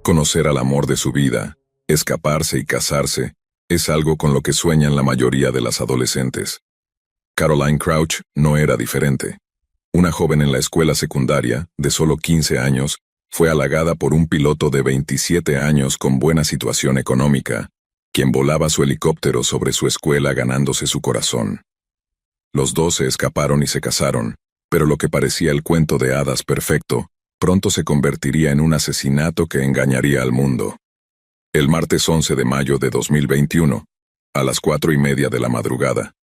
Conocer al amor de su vida, escaparse y casarse, es algo con lo que sueñan la mayoría de las adolescentes. Caroline Crouch no era diferente. Una joven en la escuela secundaria, de solo 15 años, fue halagada por un piloto de 27 años con buena situación económica, quien volaba su helicóptero sobre su escuela ganándose su corazón. Los dos se escaparon y se casaron, pero lo que parecía el cuento de hadas perfecto, pronto se convertiría en un asesinato que engañaría al mundo. El martes 11 de mayo de 2021, a las 4:30 de la madrugada,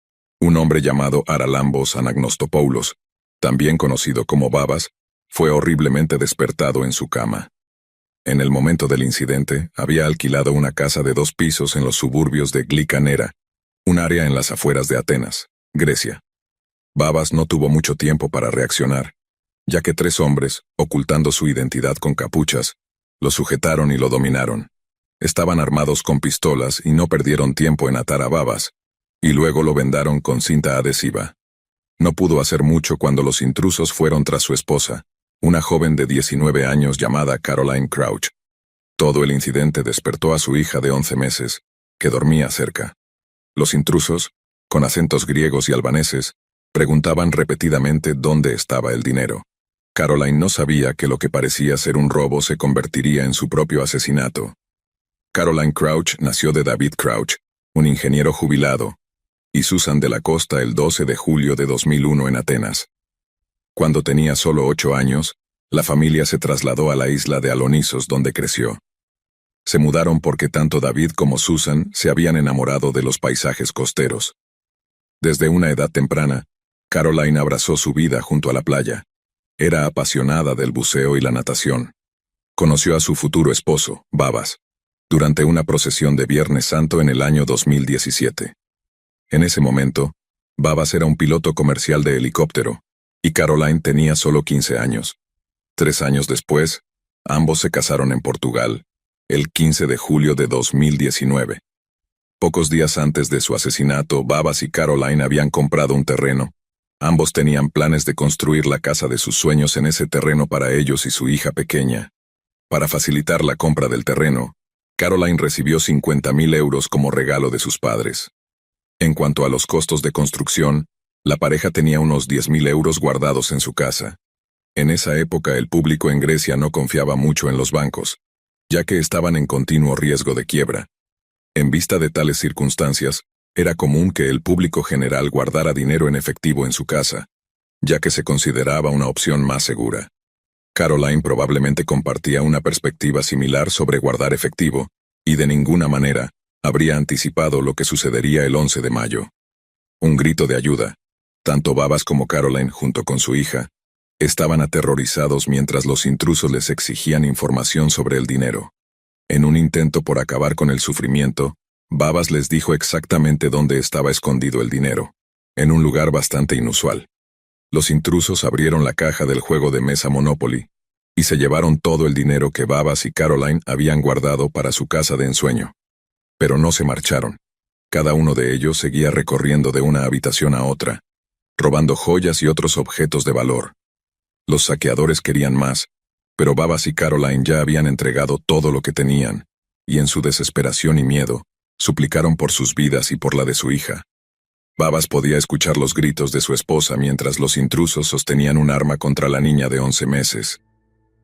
un hombre llamado Haralambos Anagnostopoulos, también conocido como Babas, fue horriblemente despertado en su cama. En el momento del incidente, había alquilado una casa de 2 pisos en los suburbios de Glikanera, un área en las afueras de Atenas, Grecia. Babas no tuvo mucho tiempo para reaccionar, ya que 3 hombres, ocultando su identidad con capuchas, lo sujetaron y lo dominaron. Estaban armados con pistolas y no perdieron tiempo en atar a Babas, y luego lo vendaron con cinta adhesiva. No pudo hacer mucho cuando los intrusos fueron tras su esposa, una joven de 19 años llamada Caroline Crouch. Todo el incidente despertó a su hija de 11 meses, que dormía cerca. Los intrusos, con acentos griegos y albaneses, preguntaban repetidamente dónde estaba el dinero. Caroline no sabía que lo que parecía ser un robo se convertiría en su propio asesinato. Caroline Crouch nació de David Crouch, un ingeniero jubilado, y Susan de la Costa el 12 de julio de 2001 en Atenas. Cuando tenía solo 8 años, la familia se trasladó a la isla de Alonisos donde creció. Se mudaron porque tanto David como Susan se habían enamorado de los paisajes costeros. Desde una edad temprana, Caroline abrazó su vida junto a la playa. Era apasionada del buceo y la natación. Conoció a su futuro esposo, Babas, durante una procesión de Viernes Santo en el año 2017. En ese momento, Babas era un piloto comercial de helicóptero, y Caroline tenía solo 15 años. 3 años después, ambos se casaron en Portugal, el 15 de julio de 2019. Pocos días antes de su asesinato, Babas y Caroline habían comprado un terreno. Ambos tenían planes de construir la casa de sus sueños en ese terreno para ellos y su hija pequeña. Para facilitar la compra del terreno, Caroline recibió 50.000 euros como regalo de sus padres. En cuanto a los costos de construcción, la pareja tenía unos 10.000 euros guardados en su casa. En esa época el público en Grecia no confiaba mucho en los bancos, ya que estaban en continuo riesgo de quiebra. En vista de tales circunstancias, era común que el público general guardara dinero en efectivo en su casa, ya que se consideraba una opción más segura. Caroline probablemente compartía una perspectiva similar sobre guardar efectivo, y de ninguna manera habría anticipado lo que sucedería el 11 de mayo. Un grito de ayuda. Tanto Babas como Caroline, junto con su hija, estaban aterrorizados mientras los intrusos les exigían información sobre el dinero. En un intento por acabar con el sufrimiento, Babas les dijo exactamente dónde estaba escondido el dinero, en un lugar bastante inusual. Los intrusos abrieron la caja del juego de mesa Monopoly, y se llevaron todo el dinero que Babas y Caroline habían guardado para su casa de ensueño. Pero no se marcharon. Cada uno de ellos seguía recorriendo de una habitación a otra, robando joyas y otros objetos de valor. Los saqueadores querían más, pero Babas y Caroline ya habían entregado todo lo que tenían, y en su desesperación y miedo, suplicaron por sus vidas y por la de su hija. Babas podía escuchar los gritos de su esposa mientras los intrusos sostenían un arma contra la niña de 11 meses.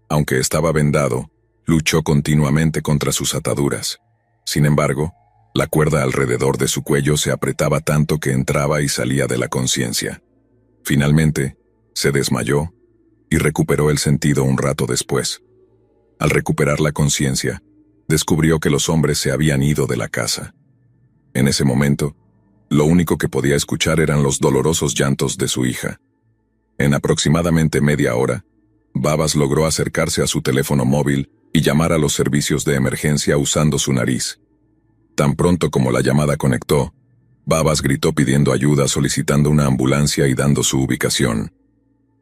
Aunque estaba vendado, luchó continuamente contra sus ataduras. Sin embargo, la cuerda alrededor de su cuello se apretaba tanto que entraba y salía de la conciencia. Finalmente, se desmayó y recuperó el sentido un rato después. Al recuperar la conciencia, descubrió que los hombres se habían ido de la casa. En ese momento, lo único que podía escuchar eran los dolorosos llantos de su hija. En aproximadamente media hora, Babas logró acercarse a su teléfono móvil y llamar a los servicios de emergencia usando su nariz. Tan pronto como la llamada conectó, Babas gritó pidiendo ayuda, solicitando una ambulancia y dando su ubicación.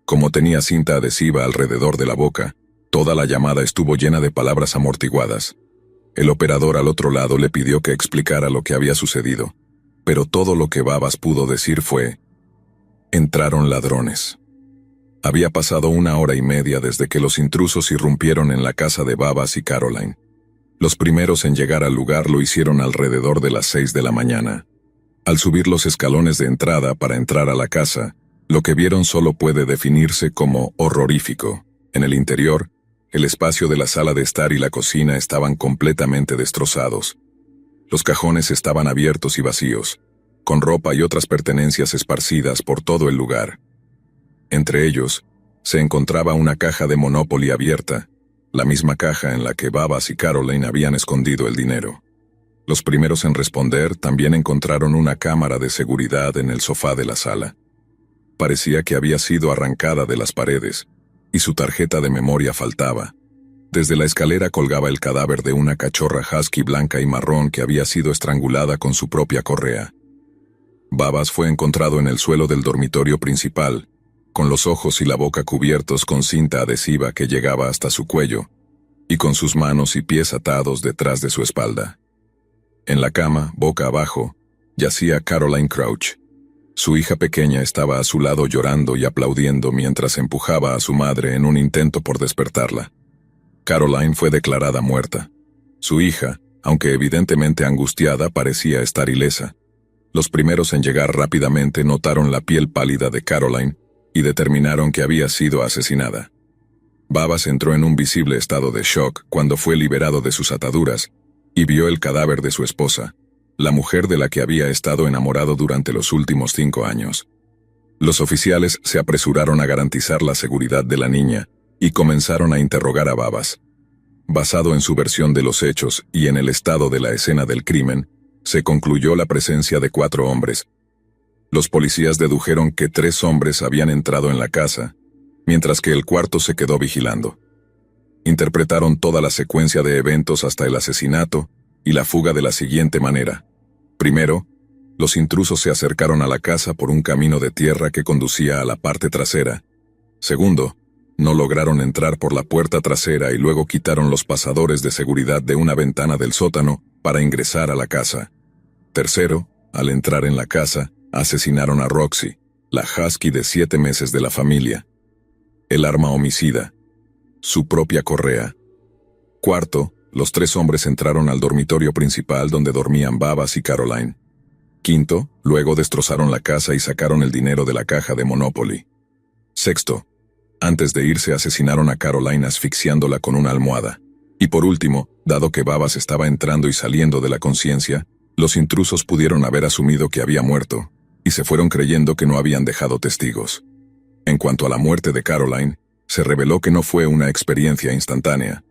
Como tenía cinta adhesiva alrededor de la boca, toda la llamada estuvo llena de palabras amortiguadas. El operador al otro lado le pidió que explicara lo que había sucedido, pero todo lo que Babas pudo decir fue: entraron ladrones. Había pasado 1 hora y media desde que los intrusos irrumpieron en la casa de Babas y Caroline, Los primeros en llegar al lugar lo hicieron alrededor de las 6 de la mañana. Al subir los escalones de entrada para entrar a la casa, lo que vieron solo puede definirse como horrorífico. En el interior, el espacio de la sala de estar y la cocina estaban completamente destrozados. Los cajones estaban abiertos y vacíos, con ropa y otras pertenencias esparcidas por todo el lugar. Entre ellos, se encontraba una caja de Monopoly abierta, la misma caja en la que Babas y Caroline habían escondido el dinero. Los primeros en responder también encontraron una cámara de seguridad en el sofá de la sala. Parecía que había sido arrancada de las paredes, y su tarjeta de memoria faltaba. Desde la escalera colgaba el cadáver de una cachorra husky blanca y marrón que había sido estrangulada con su propia correa. Babas fue encontrado en el suelo del dormitorio principal, con los ojos y la boca cubiertos con cinta adhesiva que llegaba hasta su cuello, y con sus manos y pies atados detrás de su espalda. En la cama, boca abajo, yacía Caroline Crouch. Su hija pequeña estaba a su lado llorando y aplaudiendo mientras empujaba a su madre en un intento por despertarla. Caroline fue declarada muerta. Su hija, aunque evidentemente angustiada, parecía estar ilesa. Los primeros en llegar rápidamente notaron la piel pálida de Caroline y determinaron que había sido asesinada. Babas entró en un visible estado de shock cuando fue liberado de sus ataduras y vio el cadáver de su esposa, la mujer de la que había estado enamorado durante los últimos 5 años. Los oficiales se apresuraron a garantizar la seguridad de la niña y comenzaron a interrogar a Babas. Basado en su versión de los hechos y en el estado de la escena del crimen, se concluyó la presencia de 4 hombres. Los policías dedujeron que 3 hombres habían entrado en la casa, mientras que el cuarto se quedó vigilando. Interpretaron toda la secuencia de eventos hasta el asesinato y la fuga de la siguiente manera. Primero, los intrusos se acercaron a la casa por un camino de tierra que conducía a la parte trasera. Segundo, no lograron entrar por la puerta trasera y luego quitaron los pasadores de seguridad de una ventana del sótano para ingresar a la casa. Tercero, al entrar en la casa, asesinaron a Roxy, la husky de 7 meses de la familia. El arma homicida. Su propia correa. Cuarto, los 3 hombres entraron al dormitorio principal donde dormían Babas y Caroline. Quinto, luego destrozaron la casa y sacaron el dinero de la caja de Monopoly. Sexto, antes de irse asesinaron a Caroline asfixiándola con una almohada. Y por último, dado que Babas estaba entrando y saliendo de la conciencia, los intrusos pudieron haber asumido que había muerto, y se fueron creyendo que no habían dejado testigos. En cuanto a la muerte de Caroline, se reveló que no fue una experiencia instantánea.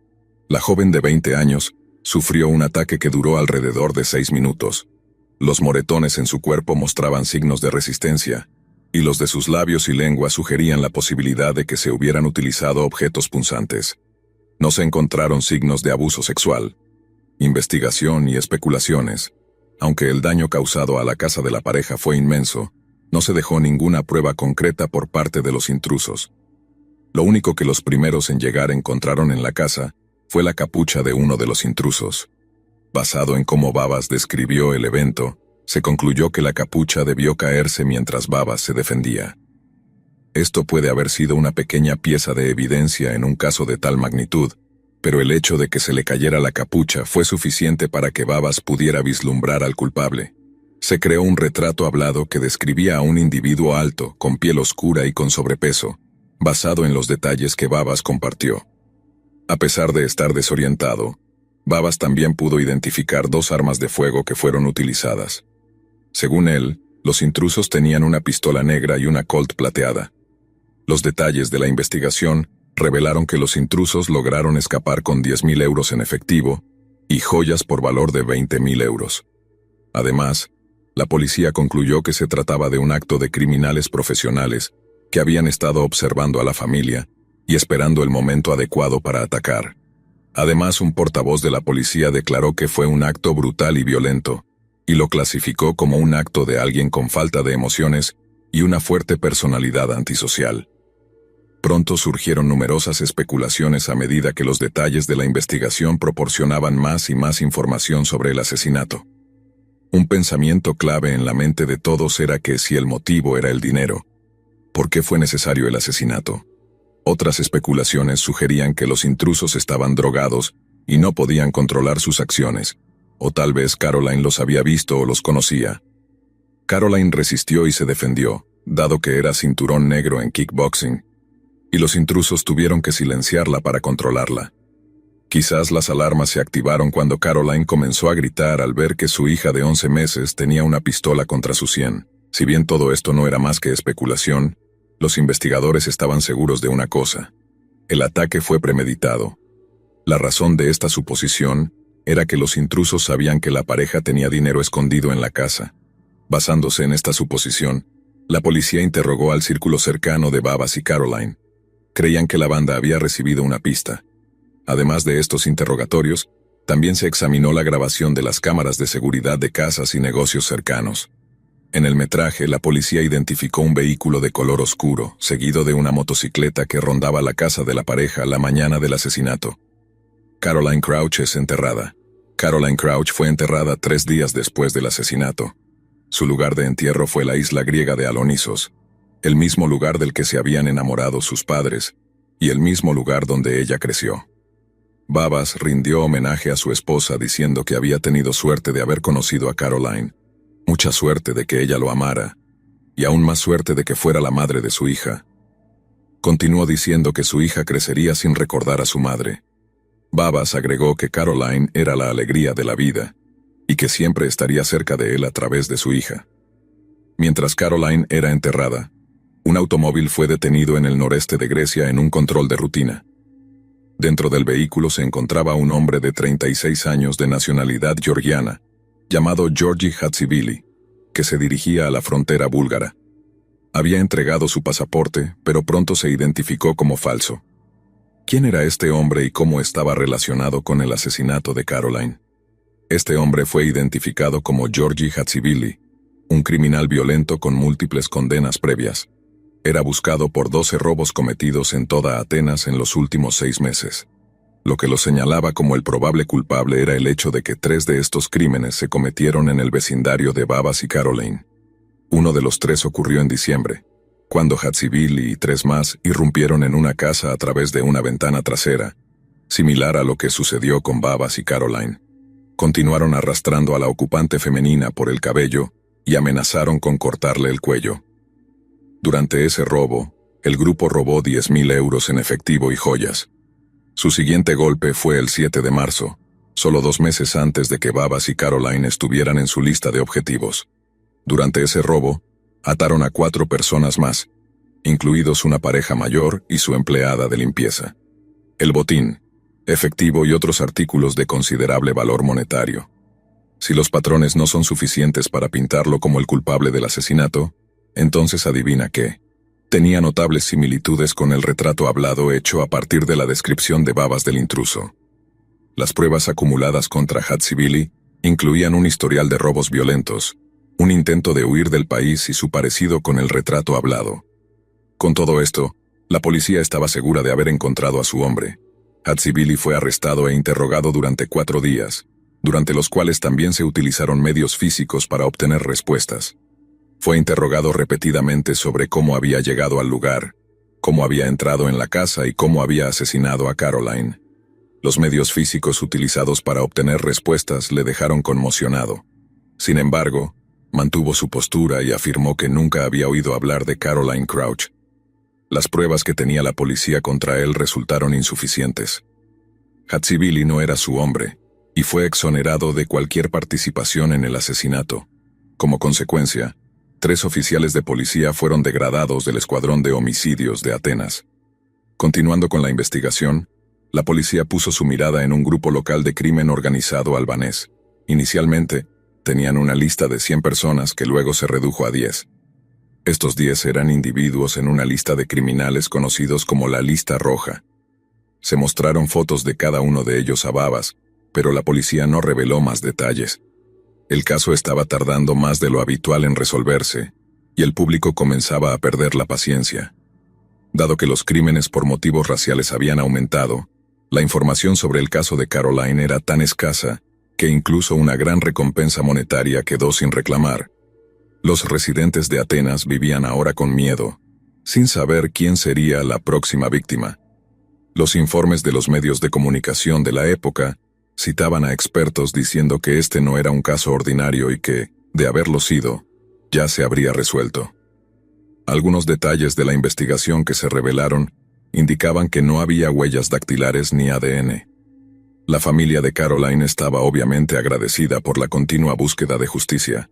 La joven de 20 años sufrió un ataque que duró alrededor de 6 minutos. Los moretones en su cuerpo mostraban signos de resistencia, y los de sus labios y lengua sugerían la posibilidad de que se hubieran utilizado objetos punzantes. No se encontraron signos de abuso sexual, investigación y especulaciones. Aunque el daño causado a la casa de la pareja fue inmenso, no se dejó ninguna prueba concreta por parte de los intrusos. Lo único que los primeros en llegar encontraron en la casa fue la capucha de uno de los intrusos. Basado en cómo Babas describió el evento, se concluyó que la capucha debió caerse mientras Babas se defendía. Esto puede haber sido una pequeña pieza de evidencia en un caso de tal magnitud, pero el hecho de que se le cayera la capucha fue suficiente para que Babas pudiera vislumbrar al culpable. Se creó un retrato hablado que describía a un individuo alto, con piel oscura y con sobrepeso, basado en los detalles que Babas compartió. A pesar de estar desorientado, Babas también pudo identificar 2 armas de fuego que fueron utilizadas. Según él, los intrusos tenían una pistola negra y una Colt plateada. Los detalles de la investigación revelaron que los intrusos lograron escapar con 10.000 euros en efectivo y joyas por valor de 20.000 euros. Además, la policía concluyó que se trataba de un acto de criminales profesionales que habían estado observando a la familia y esperando el momento adecuado para atacar. Además, un portavoz de la policía declaró que fue un acto brutal y violento, y lo clasificó como un acto de alguien con falta de emociones y una fuerte personalidad antisocial. Pronto surgieron numerosas especulaciones a medida que los detalles de la investigación proporcionaban más y más información sobre el asesinato. Un pensamiento clave en la mente de todos era que si el motivo era el dinero, ¿por qué fue necesario el asesinato? Otras especulaciones sugerían que los intrusos estaban drogados y no podían controlar sus acciones, o tal vez Caroline los había visto o los conocía. Caroline resistió y se defendió, dado que era cinturón negro en kickboxing, y los intrusos tuvieron que silenciarla para controlarla. Quizás las alarmas se activaron cuando Caroline comenzó a gritar al ver que su hija de 11 meses tenía una pistola contra su sien. Si bien todo esto no era más que especulación, los investigadores estaban seguros de una cosa: el ataque fue premeditado. La razón de esta suposición era que los intrusos sabían que la pareja tenía dinero escondido en la casa. Basándose en esta suposición, la policía interrogó al círculo cercano de Babas y Caroline. Creían que la banda había recibido una pista. Además de estos interrogatorios, también se examinó la grabación de las cámaras de seguridad de casas y negocios cercanos. En el metraje, la policía identificó un vehículo de color oscuro, seguido de una motocicleta que rondaba la casa de la pareja la mañana del asesinato. Caroline Crouch es enterrada. Caroline Crouch fue enterrada 3 días después del asesinato. Su lugar de entierro fue la isla griega de Alonisos, el mismo lugar del que se habían enamorado sus padres, y el mismo lugar donde ella creció. Babas rindió homenaje a su esposa diciendo que había tenido suerte de haber conocido a Caroline, mucha suerte de que ella lo amara, y aún más suerte de que fuera la madre de su hija. Continuó diciendo que su hija crecería sin recordar a su madre. Babas agregó que Caroline era la alegría de la vida, y que siempre estaría cerca de él a través de su hija. Mientras Caroline era enterrada, un automóvil fue detenido en el noreste de Grecia en un control de rutina. Dentro del vehículo se encontraba un hombre de 36 años de nacionalidad georgiana, llamado Georgi Hatzibili, que se dirigía a la frontera búlgara. Había entregado su pasaporte, pero pronto se identificó como falso. ¿Quién era este hombre y cómo estaba relacionado con el asesinato de Caroline? Este hombre fue identificado como Georgi Hatzibili, un criminal violento con múltiples condenas previas. Era buscado por 12 robos cometidos en toda Atenas en los últimos 6 meses. Lo que lo señalaba como el probable culpable era el hecho de que 3 de estos crímenes se cometieron en el vecindario de Babas y Caroline. Uno de los 3 ocurrió en diciembre, cuando Hatzibili y 3 más irrumpieron en una casa a través de una ventana trasera, similar a lo que sucedió con Babas y Caroline. Continuaron arrastrando a la ocupante femenina por el cabello y amenazaron con cortarle el cuello. Durante ese robo, el grupo robó 10.000 euros en efectivo y joyas. Su siguiente golpe fue el 7 de marzo, solo 2 meses antes de que Babas y Caroline estuvieran en su lista de objetivos. Durante ese robo, ataron a 4 personas más, incluidos una pareja mayor y su empleada de limpieza. El botín, efectivo y otros artículos de considerable valor monetario. Si los patrones no son suficientes para pintarlo como el culpable del asesinato, entonces adivina qué. Tenía notables similitudes con el retrato hablado hecho a partir de la descripción de Babas del intruso. Las pruebas acumuladas contra Hatzibili incluían un historial de robos violentos, un intento de huir del país y su parecido con el retrato hablado. Con todo esto, la policía estaba segura de haber encontrado a su hombre. Hatzibili fue arrestado e interrogado durante 4 días, durante los cuales también se utilizaron medios físicos para obtener respuestas. Fue interrogado repetidamente sobre cómo había llegado al lugar, cómo había entrado en la casa y cómo había asesinado a Caroline. Los medios físicos utilizados para obtener respuestas le dejaron conmocionado. Sin embargo, mantuvo su postura y afirmó que nunca había oído hablar de Caroline Crouch. Las pruebas que tenía la policía contra él resultaron insuficientes. Hatzibili no era su hombre, y fue exonerado de cualquier participación en el asesinato. Como consecuencia, 3 oficiales de policía fueron degradados del escuadrón de homicidios de Atenas. Continuando con la investigación, la policía puso su mirada en un grupo local de crimen organizado albanés. Inicialmente, tenían una lista de 100 personas que luego se redujo a 10. Estos 10 eran individuos en una lista de criminales conocidos como la lista roja. Se mostraron fotos de cada uno de ellos a Babas, pero la policía no reveló más detalles. El caso estaba tardando más de lo habitual en resolverse, y el público comenzaba a perder la paciencia. Dado que los crímenes por motivos raciales habían aumentado, la información sobre el caso de Caroline era tan escasa que incluso una gran recompensa monetaria quedó sin reclamar. Los residentes de Atenas vivían ahora con miedo, sin saber quién sería la próxima víctima. Los informes de los medios de comunicación de la época citaban a expertos diciendo que este no era un caso ordinario y que, de haberlo sido, ya se habría resuelto. Algunos detalles de la investigación que se revelaron indicaban que no había huellas dactilares ni ADN. La familia de Caroline estaba obviamente agradecida por la continua búsqueda de justicia.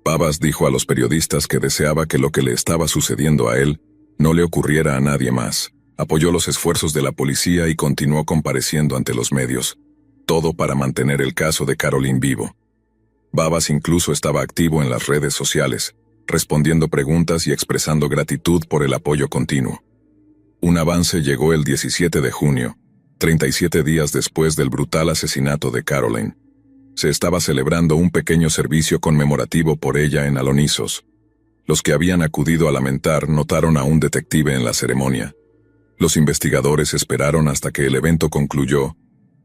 Babas dijo a los periodistas que deseaba que lo que le estaba sucediendo a él no le ocurriera a nadie más. Apoyó los esfuerzos de la policía y continuó compareciendo ante los medios, todo para mantener el caso de Caroline vivo. Babas incluso estaba activo en las redes sociales, respondiendo preguntas y expresando gratitud por el apoyo continuo. Un avance llegó el 17 de junio, 37 días después del brutal asesinato de Caroline. Se estaba celebrando un pequeño servicio conmemorativo por ella en Alonizos. Los que habían acudido a lamentar notaron a un detective en la ceremonia. Los investigadores esperaron hasta que el evento concluyó,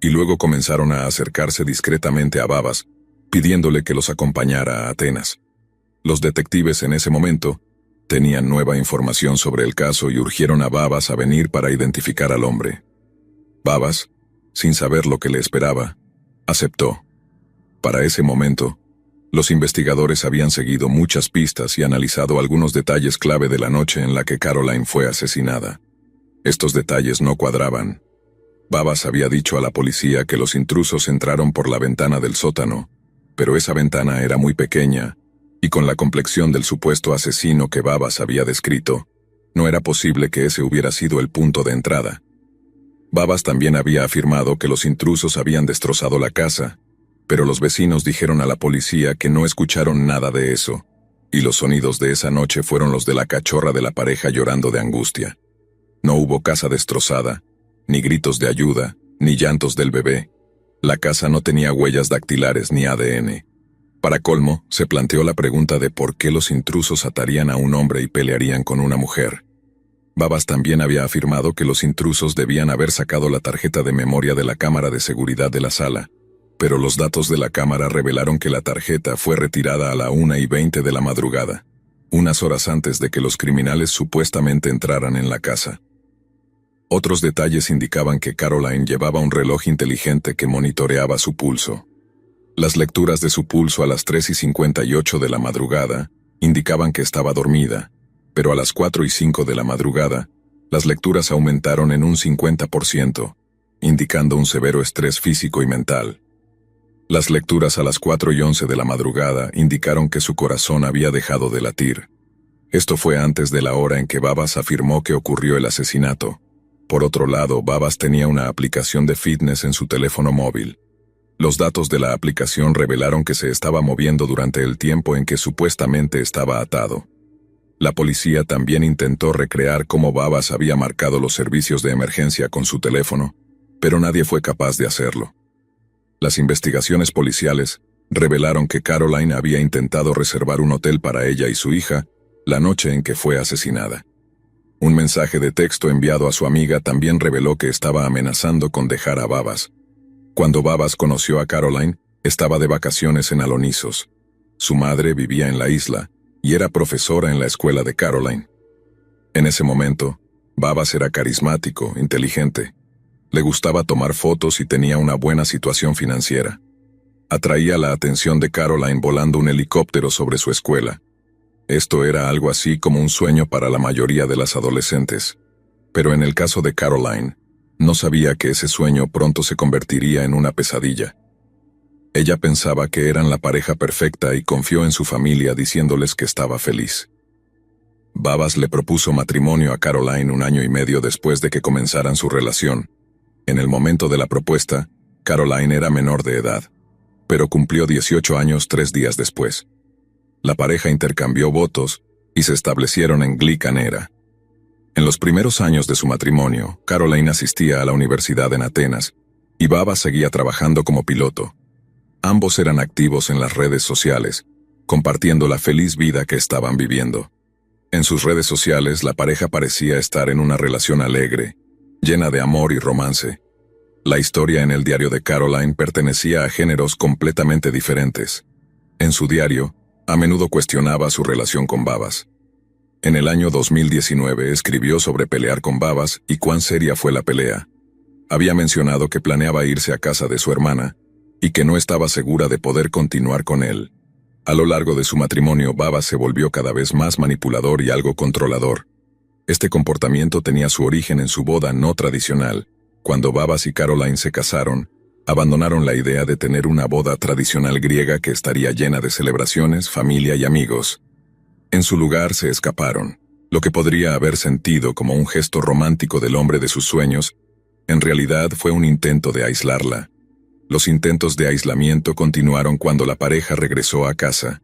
y luego comenzaron a acercarse discretamente a Babas, pidiéndole que los acompañara a Atenas. Los detectives en ese momento tenían nueva información sobre el caso y urgieron a Babas a venir para identificar al hombre. Babas, sin saber lo que le esperaba, aceptó. Para ese momento, los investigadores habían seguido muchas pistas y analizado algunos detalles clave de la noche en la que Caroline fue asesinada. Estos detalles no cuadraban. Babas había dicho a la policía que los intrusos entraron por la ventana del sótano, pero esa ventana era muy pequeña, y con la complexión del supuesto asesino que Babas había descrito, no era posible que ese hubiera sido el punto de entrada. Babas también había afirmado que los intrusos habían destrozado la casa, pero los vecinos dijeron a la policía que no escucharon nada de eso, y los sonidos de esa noche fueron los de la cachorra de la pareja llorando de angustia. No hubo casa destrozada, ni gritos de ayuda, ni llantos del bebé. La casa no tenía huellas dactilares ni ADN. Para colmo, se planteó la pregunta de por qué los intrusos atarían a un hombre y pelearían con una mujer. Babas también había afirmado que los intrusos debían haber sacado la tarjeta de memoria de la cámara de seguridad de la sala, pero los datos de la cámara revelaron que la tarjeta fue retirada a la 1:20 de la madrugada, unas horas antes de que los criminales supuestamente entraran en la casa. Otros detalles indicaban que Caroline llevaba un reloj inteligente que monitoreaba su pulso. Las lecturas de su pulso a las 3:58 de la madrugada indicaban que estaba dormida, pero a las 4:05 de la madrugada, las lecturas aumentaron en un 50%, indicando un severo estrés físico y mental. Las lecturas a las 4:11 de la madrugada indicaron que su corazón había dejado de latir. Esto fue antes de la hora en que Babas afirmó que ocurrió el asesinato. Por otro lado, Babas tenía una aplicación de fitness en su teléfono móvil. Los datos de la aplicación revelaron que se estaba moviendo durante el tiempo en que supuestamente estaba atado. La policía también intentó recrear cómo Babas había marcado los servicios de emergencia con su teléfono, pero nadie fue capaz de hacerlo. Las investigaciones policiales revelaron que Caroline había intentado reservar un hotel para ella y su hija la noche en que fue asesinada. Un mensaje de texto enviado a su amiga también reveló que estaba amenazando con dejar a Babas. Cuando Babas conoció a Caroline, estaba de vacaciones en Alonizos. Su madre vivía en la isla y era profesora en la escuela de Caroline. En ese momento, Babas era carismático, inteligente. Le gustaba tomar fotos y tenía una buena situación financiera. Atraía la atención de Caroline volando un helicóptero sobre su escuela. Esto era algo así como un sueño para la mayoría de las adolescentes. Pero en el caso de Caroline, no sabía que ese sueño pronto se convertiría en una pesadilla. Ella pensaba que eran la pareja perfecta y confió en su familia diciéndoles que estaba feliz. Babas le propuso matrimonio a Caroline 1 año y medio después de que comenzaran su relación. En el momento de la propuesta, Caroline era menor de edad, pero cumplió 18 años 3 días después. La pareja intercambió votos y se establecieron en Glicanera. En los primeros años de su matrimonio, Caroline asistía a la universidad en Atenas y Babas seguía trabajando como piloto. Ambos eran activos en las redes sociales, compartiendo la feliz vida que estaban viviendo. En sus redes sociales, la pareja parecía estar en una relación alegre, llena de amor y romance. La historia en el diario de Caroline pertenecía a géneros completamente diferentes. En su diario, a menudo cuestionaba su relación con Babas. En el año 2019 escribió sobre pelear con Babas y cuán seria fue la pelea. Había mencionado que planeaba irse a casa de su hermana y que no estaba segura de poder continuar con él. A lo largo de su matrimonio, Babas se volvió cada vez más manipulador y algo controlador. Este comportamiento tenía su origen en su boda no tradicional. Cuando Babas y Caroline se casaron, abandonaron la idea de tener una boda tradicional griega que estaría llena de celebraciones, familia y amigos. En su lugar se escaparon. Lo que podría haber sentido como un gesto romántico del hombre de sus sueños, en realidad fue un intento de aislarla. Los intentos de aislamiento continuaron cuando la pareja regresó a casa.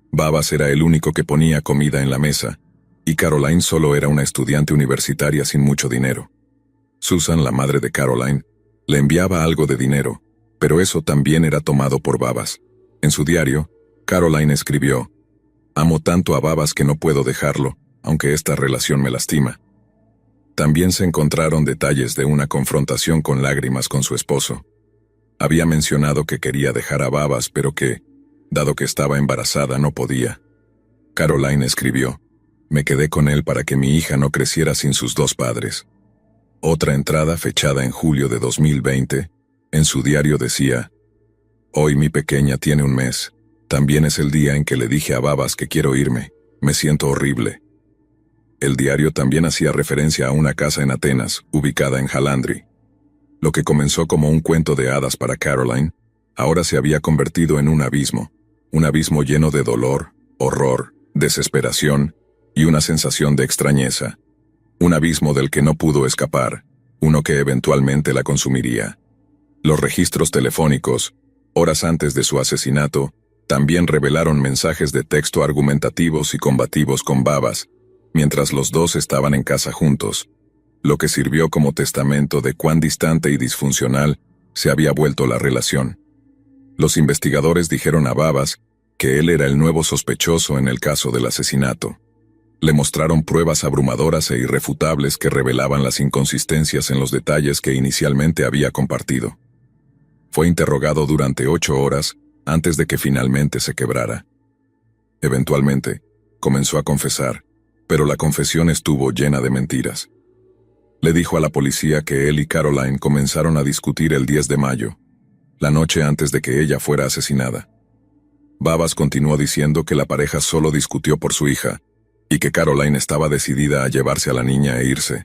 Babas era el único que ponía comida en la mesa, y Caroline solo era una estudiante universitaria sin mucho dinero. Susan, la madre de Caroline, le enviaba algo de dinero, pero eso también era tomado por Babas. En su diario, Caroline escribió: «Amo tanto a Babas que no puedo dejarlo, aunque esta relación me lastima». También se encontraron detalles de una confrontación con lágrimas con su esposo. Había mencionado que quería dejar a Babas, pero que, dado que estaba embarazada, no podía. Caroline escribió: «Me quedé con él para que mi hija no creciera sin sus dos padres». Otra entrada fechada en julio de 2020, en su diario decía: «Hoy mi pequeña tiene un mes. También es el día en que le dije a Babas que quiero irme. Me siento horrible». El diario también hacía referencia a una casa en Atenas, ubicada en Halandri. Lo que comenzó como un cuento de hadas para Caroline, ahora se había convertido en un abismo lleno de dolor, horror, desesperación y una sensación de extrañeza. Un abismo del que no pudo escapar, uno que eventualmente la consumiría. Los registros telefónicos, horas antes de su asesinato, también revelaron mensajes de texto argumentativos y combativos con Babas, mientras los dos estaban en casa juntos, lo que sirvió como testamento de cuán distante y disfuncional se había vuelto la relación. Los investigadores dijeron a Babas que él era el nuevo sospechoso en el caso del asesinato. Le mostraron pruebas abrumadoras e irrefutables que revelaban las inconsistencias en los detalles que inicialmente había compartido. Fue interrogado durante 8 horas antes de que finalmente se quebrara. Eventualmente, comenzó a confesar, pero la confesión estuvo llena de mentiras. Le dijo a la policía que él y Caroline comenzaron a discutir el 10 de mayo, la noche antes de que ella fuera asesinada. Babas continuó diciendo que la pareja solo discutió por su hija, y que Caroline estaba decidida a llevarse a la niña e irse.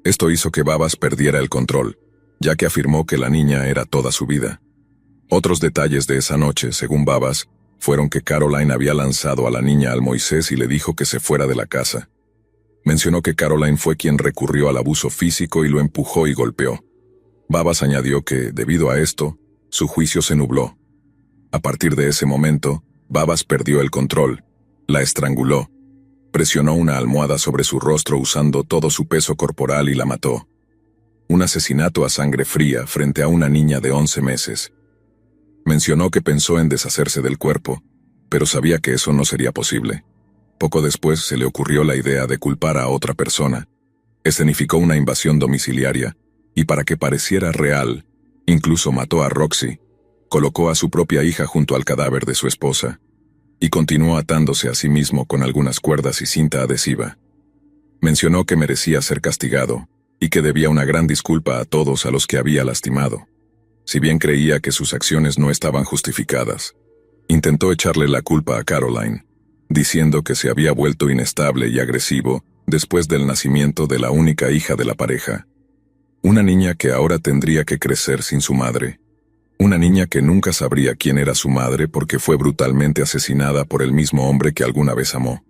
Esto hizo que Babas perdiera el control, ya que afirmó que la niña era toda su vida. Otros detalles de esa noche, según Babas, fueron que Caroline había lanzado a la niña al Moisés y le dijo que se fuera de la casa. Mencionó que Caroline fue quien recurrió al abuso físico y lo empujó y golpeó. Babas añadió que, debido a esto, su juicio se nubló. A partir de ese momento, Babas perdió el control, la estranguló, presionó una almohada sobre su rostro usando todo su peso corporal y la mató. Un asesinato a sangre fría frente a una niña de 11 meses. Mencionó que pensó en deshacerse del cuerpo, pero sabía que eso no sería posible. Poco después se le ocurrió la idea de culpar a otra persona. Escenificó una invasión domiciliaria, y para que pareciera real, incluso mató a Roxy, colocó a su propia hija junto al cadáver de su esposa, y continuó atándose a sí mismo con algunas cuerdas y cinta adhesiva. Mencionó que merecía ser castigado, y que debía una gran disculpa a todos a los que había lastimado. Si bien creía que sus acciones no estaban justificadas, intentó echarle la culpa a Caroline, diciendo que se había vuelto inestable y agresivo después del nacimiento de la única hija de la pareja. Una niña que ahora tendría que crecer sin su madre. Una niña que nunca sabría quién era su madre porque fue brutalmente asesinada por el mismo hombre que alguna vez amó.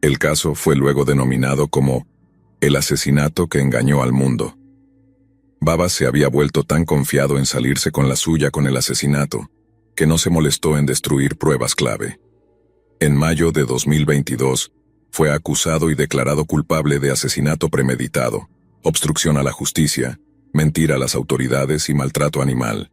El caso fue luego denominado como el asesinato que engañó al mundo. Babas se había vuelto tan confiado en salirse con la suya con el asesinato, que no se molestó en destruir pruebas clave. En mayo de 2022, fue acusado y declarado culpable de asesinato premeditado, obstrucción a la justicia, mentira a las autoridades y maltrato animal.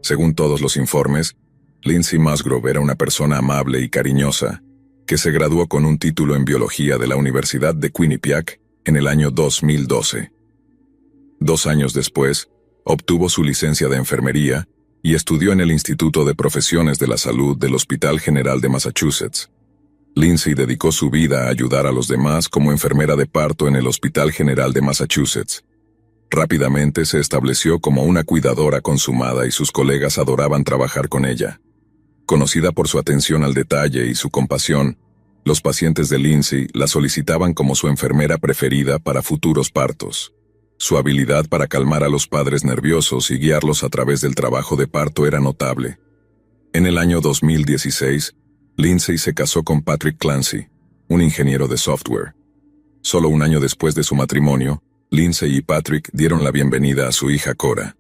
Según todos los informes, Lindsay Musgrove era una persona amable y cariñosa, que se graduó con un título en biología de la Universidad de Quinnipiac en el año 2012. 2 años después, Obtuvo su licencia de enfermería y estudió en el Instituto de Profesiones de la Salud del Hospital General de Massachusetts. Lindsay dedicó su vida a ayudar a los demás como enfermera de parto en el Hospital General de Massachusetts. Rápidamente se estableció como una cuidadora consumada y sus colegas adoraban trabajar con ella. Conocida por su atención al detalle y su compasión, los pacientes de Lindsay la solicitaban como su enfermera preferida para futuros partos. Su habilidad para calmar a los padres nerviosos y guiarlos a través del trabajo de parto era notable. En el año 2016, Lindsay se casó con Patrick Clancy, un ingeniero de software. Solo un año después de su matrimonio, Lindsay y Patrick dieron la bienvenida a su hija Cora.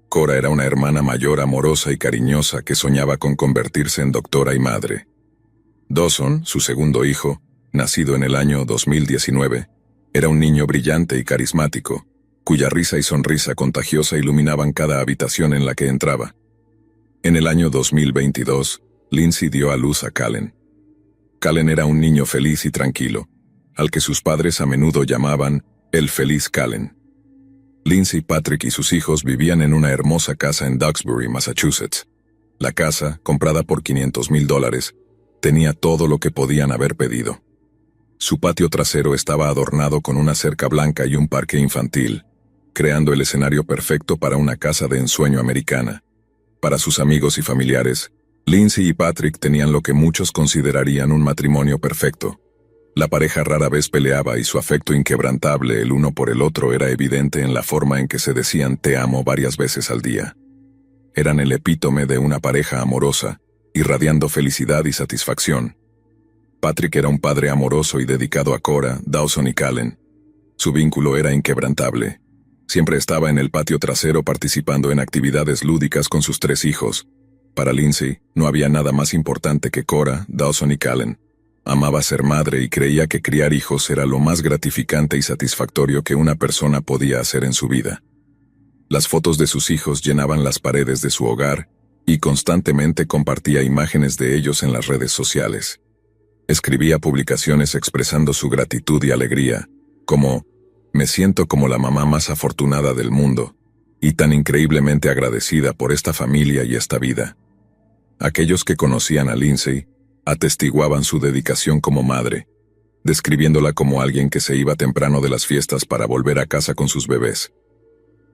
Cora era una hermana mayor amorosa y cariñosa que soñaba con convertirse en doctora y madre. Dawson, su segundo hijo, nacido en el año 2019, era un niño brillante y carismático, cuya risa y sonrisa contagiosa iluminaban cada habitación en la que entraba. En el año 2022, Lindsay dio a luz a Callen. Callen era un niño feliz y tranquilo, al que sus padres a menudo llamaban el feliz Callen. Lindsay, Patrick y sus hijos vivían en una hermosa casa en Duxbury, Massachusetts. La casa, comprada por $500,000, tenía todo lo que podían haber pedido. Su patio trasero estaba adornado con una cerca blanca y un parque infantil, creando el escenario perfecto para una casa de ensueño americana. Para sus amigos y familiares, Lindsay y Patrick tenían lo que muchos considerarían un matrimonio perfecto. La pareja rara vez peleaba y su afecto inquebrantable el uno por el otro era evidente en la forma en que se decían "te amo" varias veces al día. Eran el epítome de una pareja amorosa, irradiando felicidad y satisfacción. Patrick era un padre amoroso y dedicado a Cora, Dawson y Callen. Su vínculo era inquebrantable. Siempre estaba en el patio trasero participando en actividades lúdicas con sus 3 hijos. Para Lindsay, no había nada más importante que Cora, Dawson y Callen. Amaba ser madre y creía que criar hijos era lo más gratificante y satisfactorio que una persona podía hacer en su vida. Las fotos de sus hijos llenaban las paredes de su hogar y constantemente compartía imágenes de ellos en las redes sociales. Escribía publicaciones expresando su gratitud y alegría, como "me siento como la mamá más afortunada del mundo, y tan increíblemente agradecida por esta familia y esta vida". Aquellos que conocían a Lindsay atestiguaban su dedicación como madre, describiéndola como alguien que se iba temprano de las fiestas para volver a casa con sus bebés.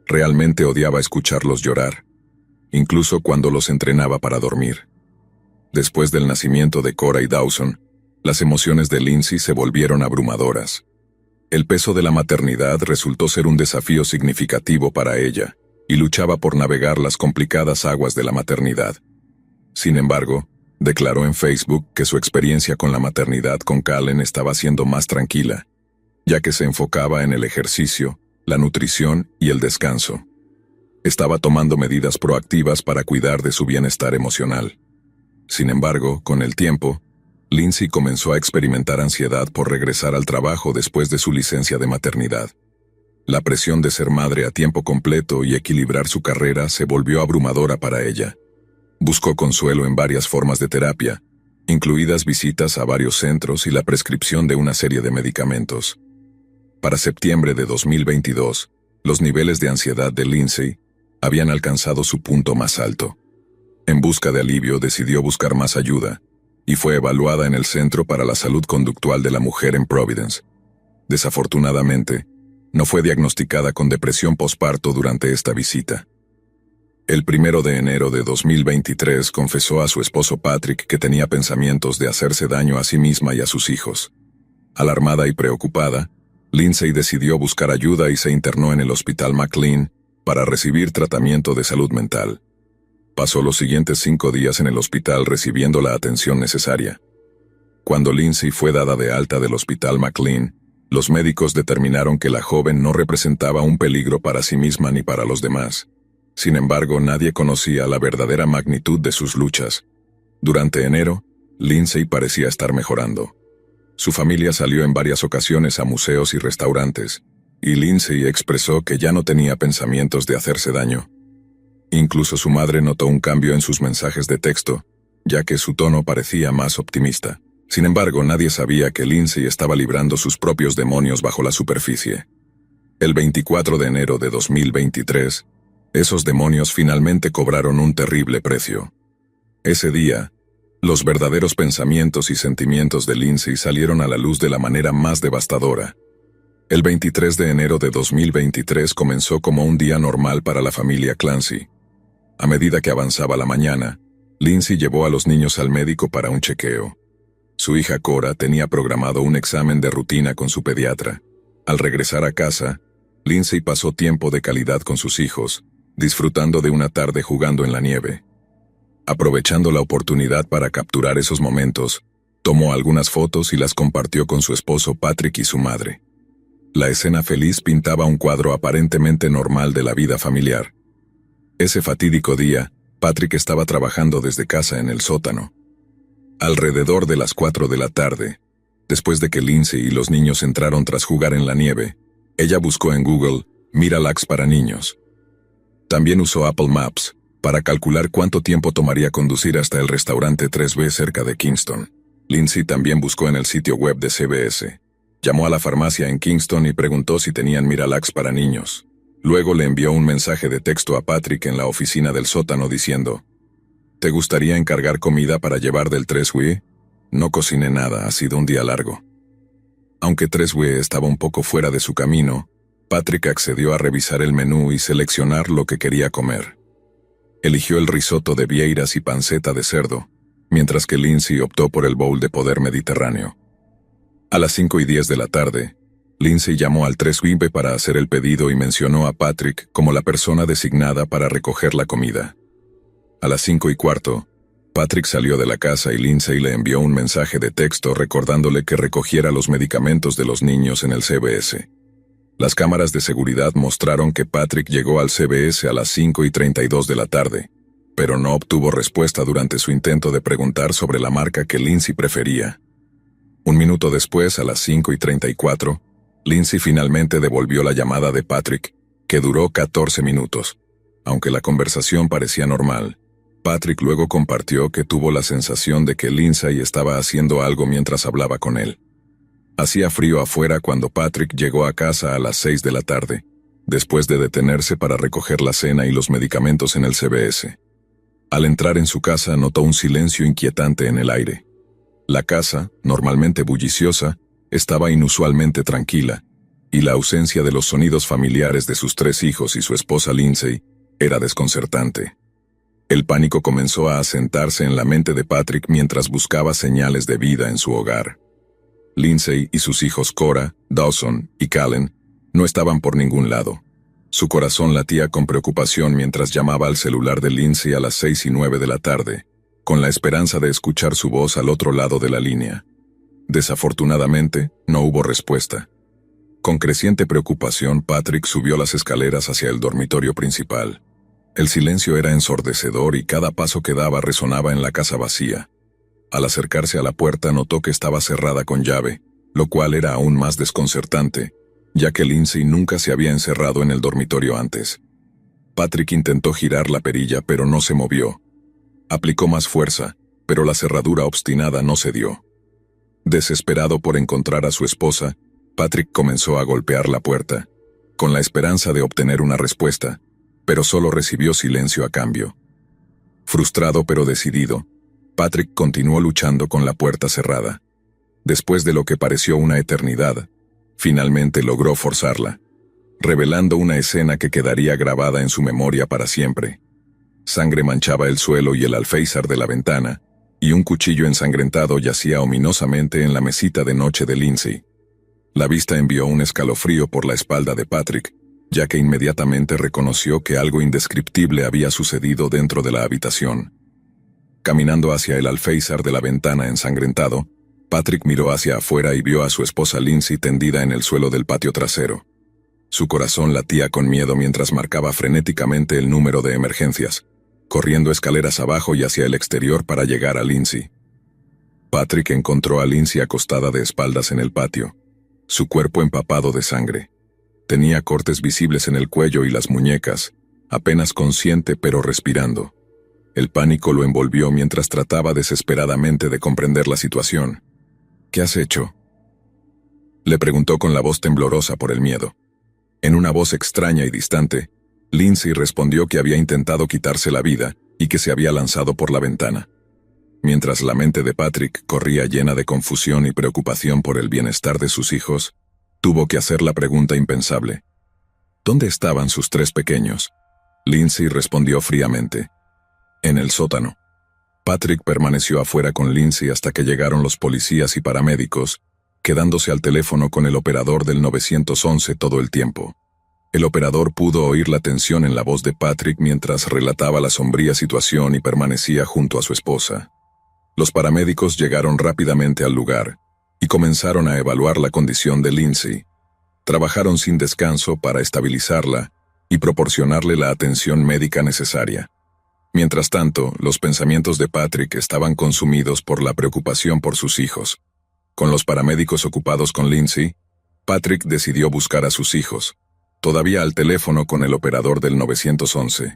Realmente odiaba escucharlos llorar, incluso cuando los entrenaba para dormir. Después del nacimiento de Cora y Dawson, las emociones de Lindsay se volvieron abrumadoras. El peso de la maternidad resultó ser un desafío significativo para ella, y luchaba por navegar las complicadas aguas de la maternidad. Sin embargo, declaró en Facebook que su experiencia con la maternidad con Callen estaba siendo más tranquila, ya que se enfocaba en el ejercicio, la nutrición y el descanso. Estaba tomando medidas proactivas para cuidar de su bienestar emocional. Sin embargo, con el tiempo, Lindsay comenzó a experimentar ansiedad por regresar al trabajo después de su licencia de maternidad. La presión de ser madre a tiempo completo y equilibrar su carrera se volvió abrumadora para ella. Buscó consuelo en varias formas de terapia, incluidas visitas a varios centros y la prescripción de una serie de medicamentos. Para septiembre de 2022, los niveles de ansiedad de Lindsay habían alcanzado su punto más alto. En busca de alivio decidió buscar más ayuda, y fue evaluada en el Centro para la Salud Conductual de la Mujer en Providence. Desafortunadamente, no fue diagnosticada con depresión posparto durante esta visita. El 1 de enero de 2023 confesó a su esposo Patrick que tenía pensamientos de hacerse daño a sí misma y a sus hijos. Alarmada y preocupada, Lindsay decidió buscar ayuda y se internó en el Hospital McLean para recibir tratamiento de salud mental. Pasó los siguientes 5 días en el hospital recibiendo la atención necesaria. Cuando Lindsay fue dada de alta del Hospital McLean, los médicos determinaron que la joven no representaba un peligro para sí misma ni para los demás. Sin embargo, nadie conocía la verdadera magnitud de sus luchas. Durante enero, Lindsay parecía estar mejorando. Su familia salió en varias ocasiones a museos y restaurantes, y Lindsay expresó que ya no tenía pensamientos de hacerse daño. Incluso su madre notó un cambio en sus mensajes de texto, ya que su tono parecía más optimista. Sin embargo, nadie sabía que Lindsay estaba librando sus propios demonios bajo la superficie. El 24 de enero de 2023, Esos demonios finalmente cobraron un terrible precio. Ese día, los verdaderos pensamientos y sentimientos de Lindsay salieron a la luz de la manera más devastadora. El 23 de enero de 2023 comenzó como un día normal para la familia Clancy. A medida que avanzaba la mañana, Lindsay llevó a los niños al médico para un chequeo. Su hija Cora tenía programado un examen de rutina con su pediatra. Al regresar a casa, Lindsay pasó tiempo de calidad con sus hijos, disfrutando de una tarde jugando en la nieve. Aprovechando la oportunidad para capturar esos momentos, tomó algunas fotos y las compartió con su esposo Patrick y su madre. La escena feliz pintaba un cuadro aparentemente normal de la vida familiar. Ese fatídico día, Patrick estaba trabajando desde casa en el sótano. Alrededor de las 4 de la tarde, después de que Lindsay y los niños entraron tras jugar en la nieve, ella buscó en Google Miralax para niños. También usó Apple Maps para calcular cuánto tiempo tomaría conducir hasta el restaurante 3B cerca de Kingston. Lindsay también buscó en el sitio web de CBS. Llamó a la farmacia en Kingston y preguntó si tenían Miralax para niños. Luego le envió un mensaje de texto a Patrick en la oficina del sótano diciendo: ¿te gustaría encargar comida para llevar del 3W? No cociné nada, ha sido un día largo. Aunque 3W estaba un poco fuera de su camino, Patrick accedió a revisar el menú y seleccionar lo que quería comer. Eligió el risotto de vieiras y panceta de cerdo, mientras que Lindsay optó por el bowl de poder mediterráneo. A las 5:10 de la tarde, Lindsay llamó al 3W para hacer el pedido y mencionó a Patrick como la persona designada para recoger la comida. A las 5:15, Patrick salió de la casa y Lindsay le envió un mensaje de texto recordándole que recogiera los medicamentos de los niños en el CVS. Las cámaras de seguridad mostraron que Patrick llegó al CVS a las 5:32 de la tarde, pero no obtuvo respuesta durante su intento de preguntar sobre la marca que Lindsay prefería. Un minuto después, a las 5:34, Lindsay finalmente devolvió la llamada de Patrick, que duró 14 minutos. Aunque la conversación parecía normal, Patrick luego compartió que tuvo la sensación de que Lindsay estaba haciendo algo mientras hablaba con él. Hacía frío afuera cuando Patrick llegó a casa a las 6 de la tarde, después de detenerse para recoger la cena y los medicamentos en el CVS. Al entrar en su casa notó un silencio inquietante en el aire. La casa, normalmente bulliciosa, estaba inusualmente tranquila, y la ausencia de los sonidos familiares de sus 3 hijos y su esposa Lindsay era desconcertante. El pánico comenzó a asentarse en la mente de Patrick mientras buscaba señales de vida en su hogar. Lindsay y sus hijos Cora, Dawson y Callen no estaban por ningún lado. Su corazón latía con preocupación mientras llamaba al celular de Lindsay a las 6:09 de la tarde, con la esperanza de escuchar su voz al otro lado de la línea. Desafortunadamente, no hubo respuesta. Con creciente preocupación, Patrick subió las escaleras hacia el dormitorio principal. El silencio era ensordecedor y cada paso que daba resonaba en la casa vacía. Al acercarse a la puerta notó que estaba cerrada con llave, lo cual era aún más desconcertante, ya que Lindsay nunca se había encerrado en el dormitorio antes. Patrick intentó girar la perilla pero no se movió. Aplicó más fuerza, pero la cerradura obstinada no cedió. Desesperado por encontrar a su esposa, Patrick comenzó a golpear la puerta, con la esperanza de obtener una respuesta, pero solo recibió silencio a cambio. Frustrado pero decidido, Patrick continuó luchando con la puerta cerrada. Después de lo que pareció una eternidad, finalmente logró forzarla, revelando una escena que quedaría grabada en su memoria para siempre. Sangre manchaba el suelo y el alféizar de la ventana, y un cuchillo ensangrentado yacía ominosamente en la mesita de noche de Lindsay. La vista envió un escalofrío por la espalda de Patrick, ya que inmediatamente reconoció que algo indescriptible había sucedido dentro de la habitación. Caminando hacia el alféizar de la ventana ensangrentado, Patrick miró hacia afuera y vio a su esposa Lindsay tendida en el suelo del patio trasero. Su corazón latía con miedo mientras marcaba frenéticamente el número de emergencias, corriendo escaleras abajo y hacia el exterior para llegar a Lindsay. Patrick encontró a Lindsay acostada de espaldas en el patio, su cuerpo empapado de sangre. Tenía cortes visibles en el cuello y las muñecas, apenas consciente pero respirando. El pánico lo envolvió mientras trataba desesperadamente de comprender la situación. ¿Qué has hecho?, le preguntó con la voz temblorosa por el miedo. En una voz extraña y distante, Lindsay respondió que había intentado quitarse la vida y que se había lanzado por la ventana. Mientras la mente de Patrick corría llena de confusión y preocupación por el bienestar de sus hijos, tuvo que hacer la pregunta impensable. ¿Dónde estaban sus 3 pequeños? Lindsay respondió fríamente. En el sótano. Patrick permaneció afuera con Lindsay hasta que llegaron los policías y paramédicos, quedándose al teléfono con el operador del 911 todo el tiempo. El operador pudo oír la tensión en la voz de Patrick mientras relataba la sombría situación y permanecía junto a su esposa. Los paramédicos llegaron rápidamente al lugar y comenzaron a evaluar la condición de Lindsay. Trabajaron sin descanso para estabilizarla y proporcionarle la atención médica necesaria. Mientras tanto, los pensamientos de Patrick estaban consumidos por la preocupación por sus hijos. Con los paramédicos ocupados con Lindsay, Patrick decidió buscar a sus hijos, todavía al teléfono con el operador del 911.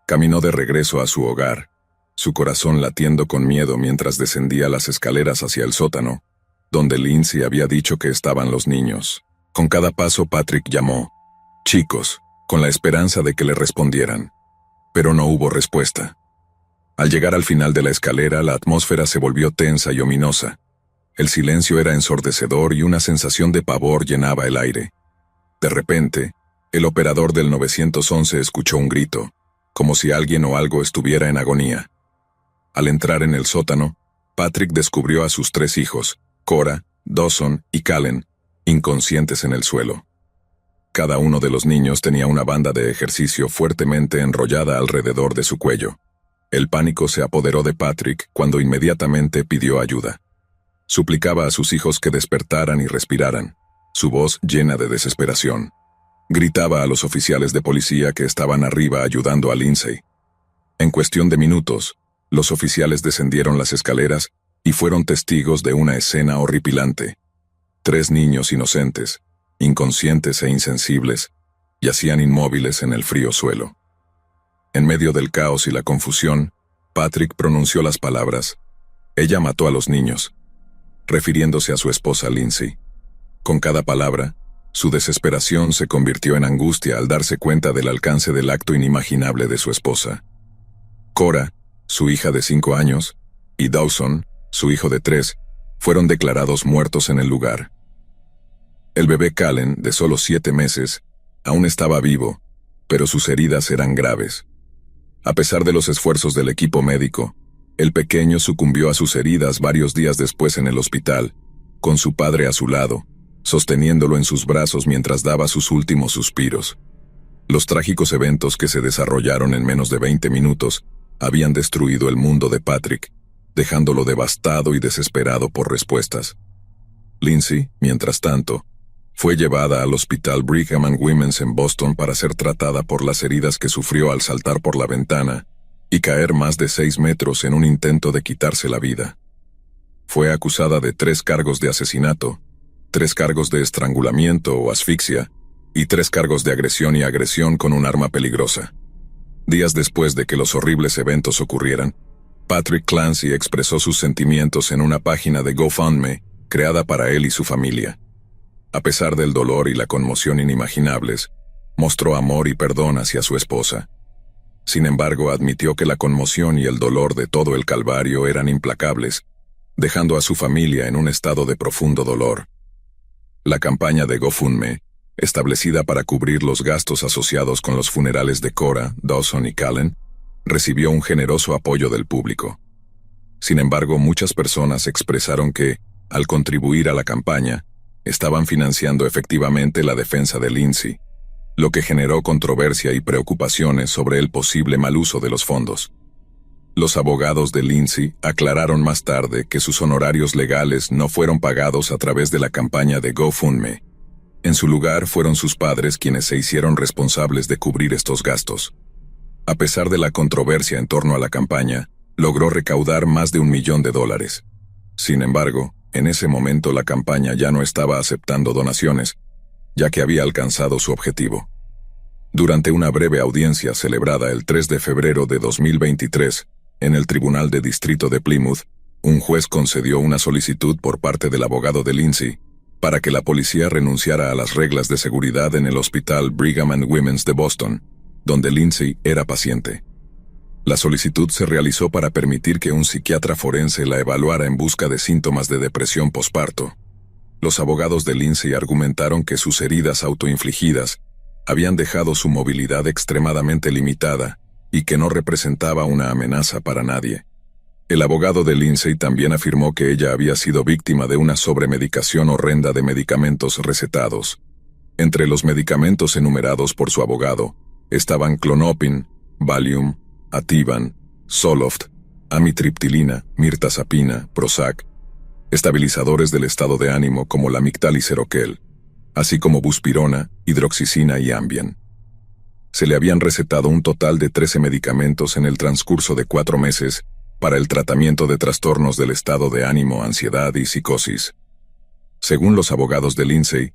Caminó de regreso a su hogar, su corazón latiendo con miedo mientras descendía las escaleras hacia el sótano, donde Lindsay había dicho que estaban los niños. Con cada paso Patrick llamó, «Chicos», con la esperanza de que le respondieran. Pero no hubo respuesta. Al llegar al final de la escalera, la atmósfera se volvió tensa y ominosa. El silencio era ensordecedor y una sensación de pavor llenaba el aire. De repente, el operador del 911 escuchó un grito, como si alguien o algo estuviera en agonía. Al entrar en el sótano, Patrick descubrió a sus 3 hijos, Cora, Dawson y Callen, inconscientes en el suelo. Cada uno de los niños tenía una banda de ejercicio fuertemente enrollada alrededor de su cuello. El pánico se apoderó de Patrick cuando inmediatamente pidió ayuda. Suplicaba a sus hijos que despertaran y respiraran, su voz llena de desesperación. Gritaba a los oficiales de policía que estaban arriba ayudando a Lindsay. En cuestión de minutos, los oficiales descendieron las escaleras y fueron testigos de una escena horripilante. 3 niños inocentes, inconscientes e insensibles, yacían inmóviles en el frío suelo. En medio del caos y la confusión, Patrick pronunció las palabras, «Ella mató a los niños», refiriéndose a su esposa Lindsay. Con cada palabra, su desesperación se convirtió en angustia al darse cuenta del alcance del acto inimaginable de su esposa. Cora, su hija de 5 años, y Dawson, su hijo de 3, fueron declarados muertos en el lugar. El bebé Callen, de solo 7 meses, aún estaba vivo, pero sus heridas eran graves. A pesar de los esfuerzos del equipo médico, el pequeño sucumbió a sus heridas varios días después en el hospital, con su padre a su lado, sosteniéndolo en sus brazos mientras daba sus últimos suspiros. Los trágicos eventos que se desarrollaron en menos de 20 minutos habían destruido el mundo de Patrick, dejándolo devastado y desesperado por respuestas. Lindsay, mientras tanto, fue llevada al hospital Brigham and Women's en Boston para ser tratada por las heridas que sufrió al saltar por la ventana y caer más de 6 metros en un intento de quitarse la vida. Fue acusada de 3 cargos de asesinato, 3 cargos de estrangulamiento o asfixia y 3 cargos de agresión y agresión con un arma peligrosa. Días después de que los horribles eventos ocurrieran, Patrick Clancy expresó sus sentimientos en una página de GoFundMe creada para él y su familia. A pesar del dolor y la conmoción inimaginables, mostró amor y perdón hacia su esposa. Sin embargo, admitió que la conmoción y el dolor de todo el calvario eran implacables, dejando a su familia en un estado de profundo dolor. La campaña de GoFundMe, establecida para cubrir los gastos asociados con los funerales de Cora, Dawson y Callen, recibió un generoso apoyo del público. Sin embargo, muchas personas expresaron que, al contribuir a la campaña, estaban financiando efectivamente la defensa de Lindsay, lo que generó controversia y preocupaciones sobre el posible mal uso de los fondos. Los abogados de Lindsay aclararon más tarde que sus honorarios legales no fueron pagados a través de la campaña de GoFundMe. En su lugar fueron sus padres quienes se hicieron responsables de cubrir estos gastos. A pesar de la controversia en torno a la campaña, logró recaudar más de $1 millón. Sin embargo, en ese momento la campaña ya no estaba aceptando donaciones, ya que había alcanzado su objetivo. Durante una breve audiencia celebrada el 3 de febrero de 2023, en el Tribunal de Distrito de Plymouth, un juez concedió una solicitud por parte del abogado de Lindsay para que la policía renunciara a las reglas de seguridad en el hospital Brigham and Women's de Boston, donde Lindsay era paciente. La solicitud se realizó para permitir que un psiquiatra forense la evaluara en busca de síntomas de depresión posparto. Los abogados de Lindsay argumentaron que sus heridas autoinfligidas habían dejado su movilidad extremadamente limitada y que no representaba una amenaza para nadie. El abogado de Lindsay también afirmó que ella había sido víctima de una sobremedicación horrenda de medicamentos recetados. Entre los medicamentos enumerados por su abogado estaban Klonopin, Valium, Ativan, Zoloft, amitriptilina, mirtazapina, Prozac, estabilizadores del estado de ánimo como la Mictal y Seroquel, así como buspirona, hidroxicina y Ambien. Se le habían recetado un total de 13 medicamentos en el transcurso de 4 meses para el tratamiento de trastornos del estado de ánimo, ansiedad y psicosis. Según los abogados de Lindsay,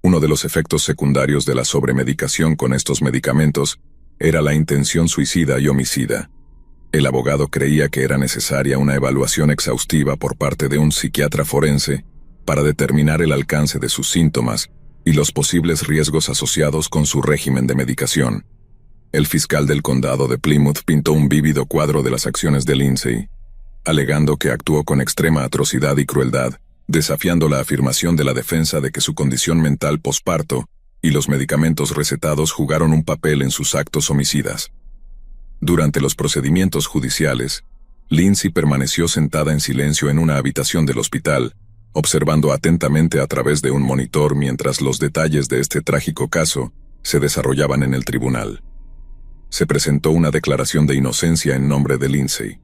uno de los efectos secundarios de la sobremedicación con estos medicamentos era la intención suicida y homicida. El abogado creía que era necesaria una evaluación exhaustiva por parte de un psiquiatra forense para determinar el alcance de sus síntomas y los posibles riesgos asociados con su régimen de medicación. El fiscal del condado de Plymouth pintó un vívido cuadro de las acciones de Lindsay, alegando que actuó con extrema atrocidad y crueldad, desafiando la afirmación de la defensa de que su condición mental posparto y los medicamentos recetados jugaron un papel en sus actos homicidas. Durante los procedimientos judiciales, Lindsay permaneció sentada en silencio en una habitación del hospital, observando atentamente a través de un monitor mientras los detalles de este trágico caso se desarrollaban en el tribunal. Se presentó una declaración de inocencia en nombre de Lindsay.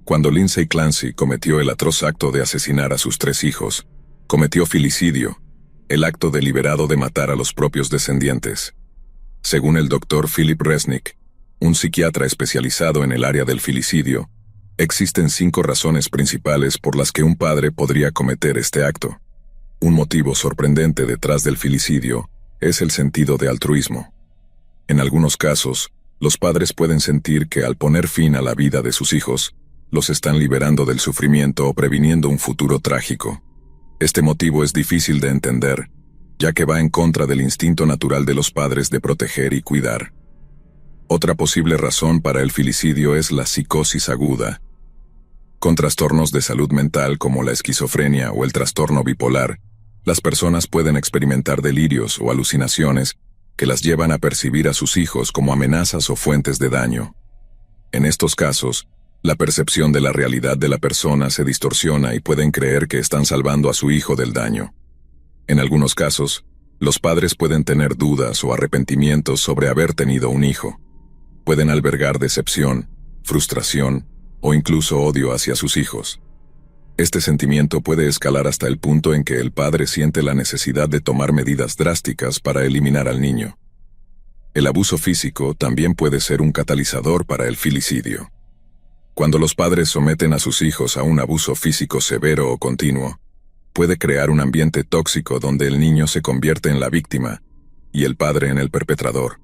Cuando Lindsay Clancy cometió el atroz acto de asesinar a sus 3 hijos, cometió filicidio, el acto deliberado de matar a los propios descendientes. Según el Dr. Philip Resnick, un psiquiatra especializado en el área del filicidio, existen 5 razones principales por las que un padre podría cometer este acto. Un motivo sorprendente detrás del filicidio es el sentido de altruismo. En algunos casos, los padres pueden sentir que al poner fin a la vida de sus hijos, los están liberando del sufrimiento o previniendo un futuro trágico. Este motivo es difícil de entender, ya que va en contra del instinto natural de los padres de proteger y cuidar. Otra posible razón para el filicidio es la psicosis aguda. Con trastornos de salud mental como la esquizofrenia o el trastorno bipolar, las personas pueden experimentar delirios o alucinaciones que las llevan a percibir a sus hijos como amenazas o fuentes de daño. En estos casos, la percepción de la realidad de la persona se distorsiona y pueden creer que están salvando a su hijo del daño. En algunos casos, los padres pueden tener dudas o arrepentimientos sobre haber tenido un hijo. Pueden albergar decepción, frustración o incluso odio hacia sus hijos. Este sentimiento puede escalar hasta el punto en que el padre siente la necesidad de tomar medidas drásticas para eliminar al niño. El abuso físico también puede ser un catalizador para el filicidio. Cuando los padres someten a sus hijos a un abuso físico severo o continuo, puede crear un ambiente tóxico donde el niño se convierte en la víctima y el padre en el perpetrador.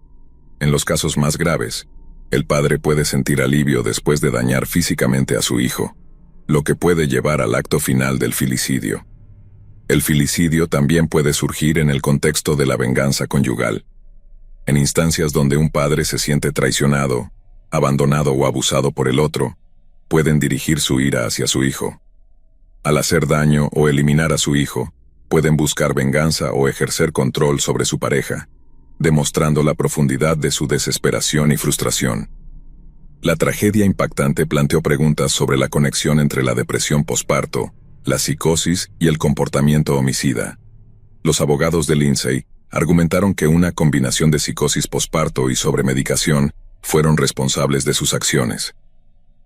En los casos más graves, el padre puede sentir alivio después de dañar físicamente a su hijo, lo que puede llevar al acto final del filicidio. El filicidio también puede surgir en el contexto de la venganza conyugal. En instancias donde un padre se siente traicionado, abandonado o abusado por el otro, pueden dirigir su ira hacia su hijo. Al hacer daño o eliminar a su hijo, pueden buscar venganza o ejercer control sobre su pareja, demostrando la profundidad de su desesperación y frustración. La tragedia impactante planteó preguntas sobre la conexión entre la depresión posparto, la psicosis y el comportamiento homicida. Los abogados de Lindsay argumentaron que una combinación de psicosis posparto y sobremedicación fueron responsables de sus acciones.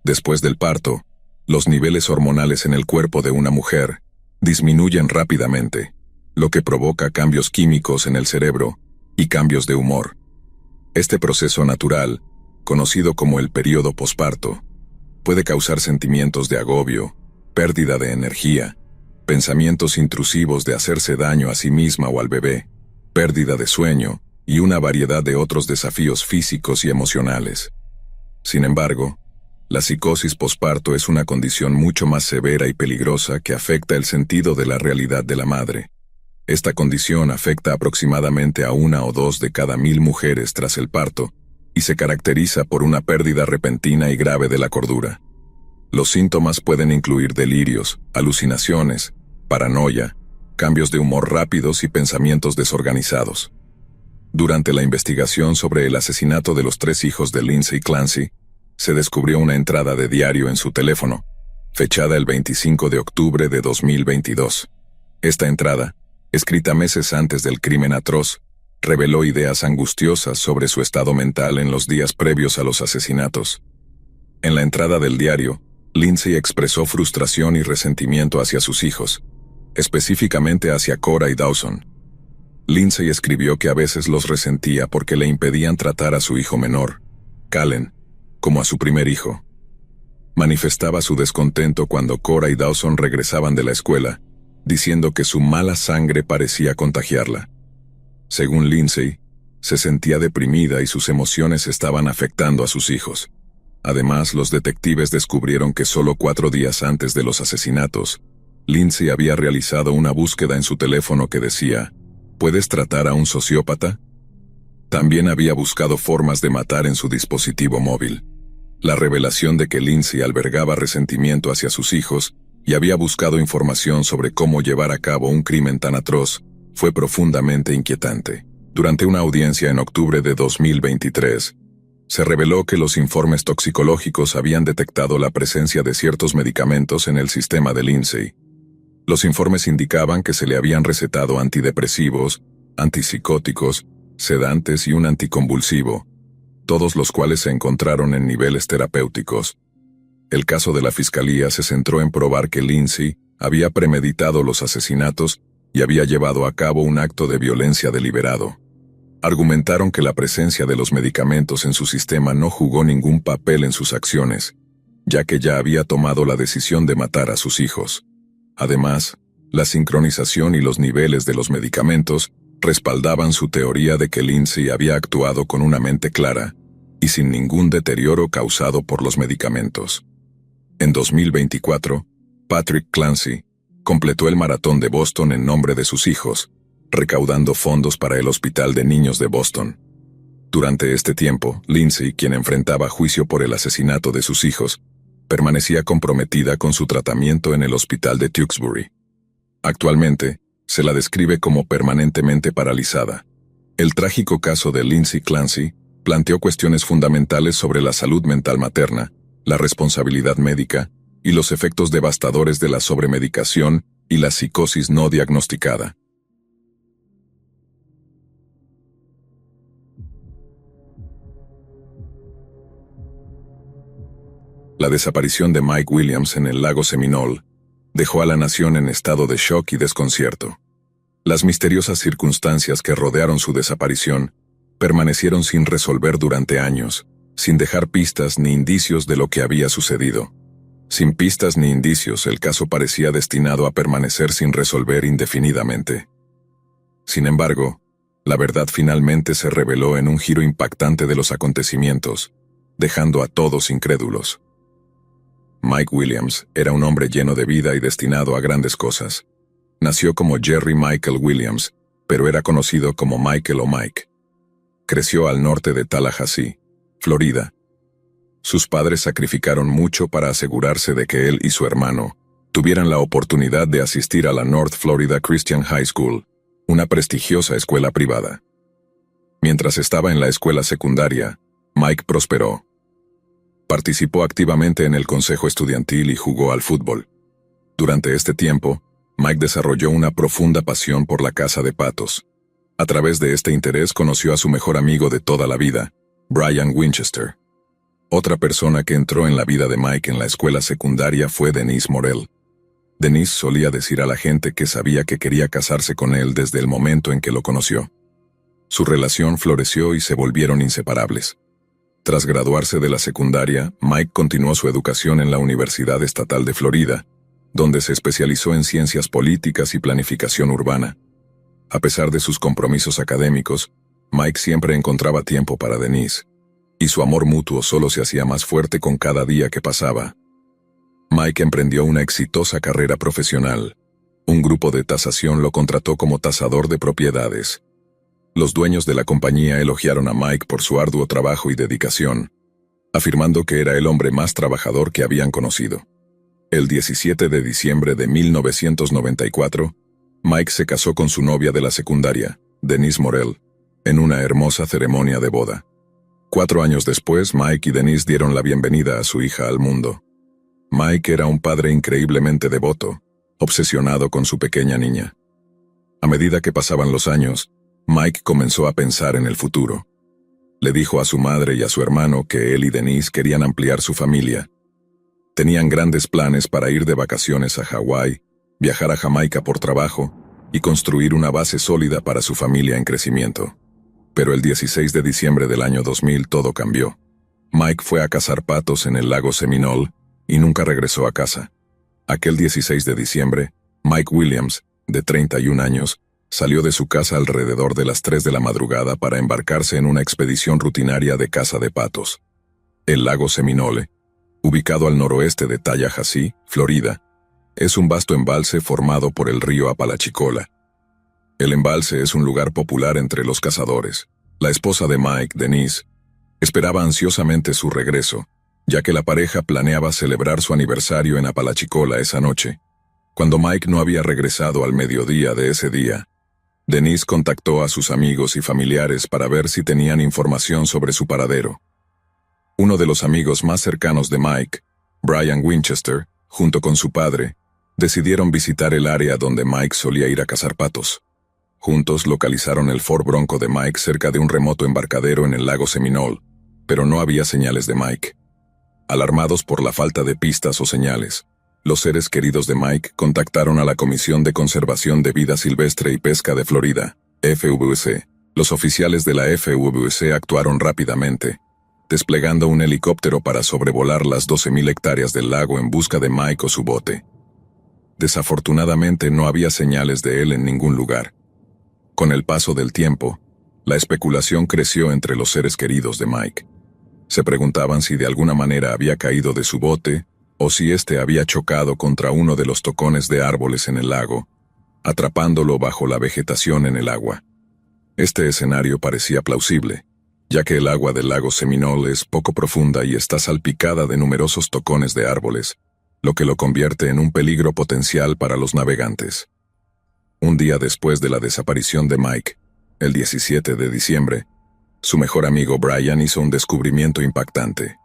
Después del parto, los niveles hormonales en el cuerpo de una mujer disminuyen rápidamente, lo que provoca cambios químicos en el cerebro y cambios de humor. Este proceso natural, conocido como el período posparto, puede causar sentimientos de agobio, pérdida de energía, pensamientos intrusivos de hacerse daño a sí misma o al bebé, pérdida de sueño y una variedad de otros desafíos físicos y emocionales. Sin embargo, la psicosis posparto es una condición mucho más severa y peligrosa que afecta el sentido de la realidad de la madre. Esta condición afecta aproximadamente a 1 o 2 de cada 1000 mujeres tras el parto y se caracteriza por una pérdida repentina y grave de la cordura. Los síntomas pueden incluir delirios, alucinaciones, paranoia, cambios de humor rápidos y pensamientos desorganizados. Durante la investigación sobre el asesinato de los 3 hijos de Lindsay Clancy, se descubrió una entrada de diario en su teléfono, fechada el 25 de octubre de 2022. Esta entrada, escrita meses antes del crimen atroz, reveló ideas angustiosas sobre su estado mental en los días previos a los asesinatos. En la entrada del diario, Lindsay expresó frustración y resentimiento hacia sus hijos, específicamente hacia Cora y Dawson. Lindsay escribió que a veces los resentía porque le impedían tratar a su hijo menor, Calen, como a su primer hijo. Manifestaba su descontento cuando Cora y Dawson regresaban de la escuela, diciendo que su mala sangre parecía contagiarla. Según Lindsay, se sentía deprimida y sus emociones estaban afectando a sus hijos. Además, los detectives descubrieron que solo 4 días antes de los asesinatos, Lindsay había realizado una búsqueda en su teléfono que decía, ¿puedes tratar a un sociópata? También había buscado formas de matar en su dispositivo móvil. La revelación de que Lindsay albergaba resentimiento hacia sus hijos y había buscado información sobre cómo llevar a cabo un crimen tan atroz fue profundamente inquietante. Durante una audiencia en octubre de 2023, se reveló que los informes toxicológicos habían detectado la presencia de ciertos medicamentos en el sistema de Lindsay. Los informes indicaban que se le habían recetado antidepresivos, antipsicóticos, sedantes y un anticonvulsivo, todos los cuales se encontraron en niveles terapéuticos. El caso de la fiscalía se centró en probar que Lindsay había premeditado los asesinatos y había llevado a cabo un acto de violencia deliberado. Argumentaron que la presencia de los medicamentos en su sistema no jugó ningún papel en sus acciones, ya que ya había tomado la decisión de matar a sus hijos. Además, la sincronización y los niveles de los medicamentos respaldaban su teoría de que Lindsay había actuado con una mente clara y sin ningún deterioro causado por los medicamentos. En 2024, Patrick Clancy completó el maratón de Boston en nombre de sus hijos, recaudando fondos para el Hospital de Niños de Boston. Durante este tiempo, Lindsay, quien enfrentaba juicio por el asesinato de sus hijos, permanecía comprometida con su tratamiento en el Hospital de Tewksbury. Actualmente, se la describe como permanentemente paralizada. El trágico caso de Lindsay Clancy planteó cuestiones fundamentales sobre la salud mental materna, la responsabilidad médica y los efectos devastadores de la sobremedicación y la psicosis no diagnosticada. La desaparición de Mike Williams en el lago Seminole dejó a la nación en estado de shock y desconcierto. Las misteriosas circunstancias que rodearon su desaparición permanecieron sin resolver durante años, sin dejar pistas ni indicios de lo que había sucedido. Sin pistas ni indicios, el caso parecía destinado a permanecer sin resolver indefinidamente. Sin embargo, la verdad finalmente se reveló en un giro impactante de los acontecimientos, dejando a todos incrédulos. Mike Williams era un hombre lleno de vida y destinado a grandes cosas. Nació como Jerry Michael Williams, pero era conocido como Michael o Mike. Creció al norte de Tallahassee, Florida. Sus padres sacrificaron mucho para asegurarse de que él y su hermano tuvieran la oportunidad de asistir a la North Florida Christian High School, una prestigiosa escuela privada. Mientras estaba en la escuela secundaria, Mike prosperó. Participó activamente en el consejo estudiantil y jugó al fútbol. Durante este tiempo, Mike desarrolló una profunda pasión por la caza de patos. A través de este interés conoció a su mejor amigo de toda la vida, Brian Winchester. Otra persona que entró en la vida de Mike en la escuela secundaria fue Denise Morell. Denise solía decir a la gente que sabía que quería casarse con él desde el momento en que lo conoció. Su relación floreció y se volvieron inseparables. Tras graduarse de la secundaria, Mike continuó su educación en la Universidad Estatal de Florida, donde se especializó en ciencias políticas y planificación urbana. A pesar de sus compromisos académicos, Mike siempre encontraba tiempo para Denise, y su amor mutuo solo se hacía más fuerte con cada día que pasaba. Mike emprendió una exitosa carrera profesional. Un grupo de tasación lo contrató como tasador de propiedades. Los dueños de la compañía elogiaron a Mike por su arduo trabajo y dedicación, afirmando que era el hombre más trabajador que habían conocido. El 17 de diciembre de 1994, Mike se casó con su novia de la secundaria, Denise Morell, en una hermosa ceremonia de boda. 4 años después, Mike y Denise dieron la bienvenida a su hija al mundo. Mike era un padre increíblemente devoto, obsesionado con su pequeña niña. A medida que pasaban los años, Mike comenzó a pensar en el futuro. Le dijo a su madre y a su hermano que él y Denise querían ampliar su familia. Tenían grandes planes para ir de vacaciones a Hawái, viajar a Jamaica por trabajo y construir una base sólida para su familia en crecimiento. Pero el 16 de diciembre del año 2000 todo cambió. Mike fue a cazar patos en el lago Seminole y nunca regresó a casa. Aquel 16 de diciembre, Mike Williams, de 31 años, salió de su casa alrededor de las 3 de la madrugada para embarcarse en una expedición rutinaria de caza de patos. El lago Seminole, ubicado al noroeste de Tallahassee, Florida, es un vasto embalse formado por el río Apalachicola. El embalse es un lugar popular entre los cazadores. La esposa de Mike, Denise, esperaba ansiosamente su regreso, ya que la pareja planeaba celebrar su aniversario en Apalachicola esa noche. Cuando Mike no había regresado al mediodía de ese día, Denise contactó a sus amigos y familiares para ver si tenían información sobre su paradero. Uno de los amigos más cercanos de Mike, Brian Winchester, junto con su padre, decidieron visitar el área donde Mike solía ir a cazar patos. Juntos localizaron el Ford Bronco de Mike cerca de un remoto embarcadero en el lago Seminole, pero no había señales de Mike. Alarmados por la falta de pistas o señales, los seres queridos de Mike contactaron a la Comisión de Conservación de Vida Silvestre y Pesca de Florida, FWC. Los oficiales de la FWC actuaron rápidamente, desplegando un helicóptero para sobrevolar las 12.000 hectáreas del lago en busca de Mike o su bote. Desafortunadamente no había señales de él en ningún lugar. Con el paso del tiempo, la especulación creció entre los seres queridos de Mike. Se preguntaban si de alguna manera había caído de su bote o si éste había chocado contra uno de los tocones de árboles en el lago, atrapándolo bajo la vegetación en el agua. Este escenario parecía plausible, ya que el agua del lago Seminole es poco profunda y está salpicada de numerosos tocones de árboles, lo que lo convierte en un peligro potencial para los navegantes. Un día después de la desaparición de Mike, el 17 de diciembre, su mejor amigo Brian hizo un descubrimiento impactante.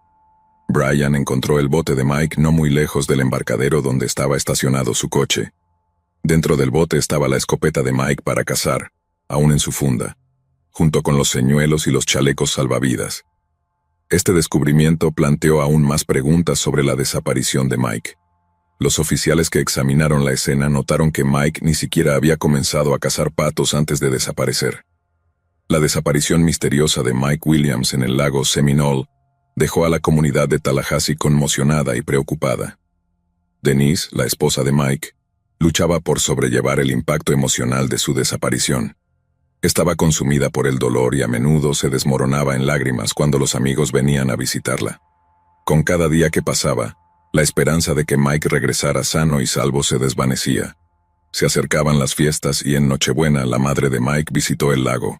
Brian encontró el bote de Mike no muy lejos del embarcadero donde estaba estacionado su coche. Dentro del bote estaba la escopeta de Mike para cazar, aún en su funda, junto con los señuelos y los chalecos salvavidas. Este descubrimiento planteó aún más preguntas sobre la desaparición de Mike. Los oficiales que examinaron la escena notaron que Mike ni siquiera había comenzado a cazar patos antes de desaparecer. La desaparición misteriosa de Mike Williams en el lago Seminole dejó a la comunidad de Tallahassee conmocionada y preocupada. Denise, la esposa de Mike, luchaba por sobrellevar el impacto emocional de su desaparición. Estaba consumida por el dolor y a menudo se desmoronaba en lágrimas cuando los amigos venían a visitarla. Con cada día que pasaba, la esperanza de que Mike regresara sano y salvo se desvanecía. Se acercaban las fiestas y en Nochebuena la madre de Mike visitó el lago.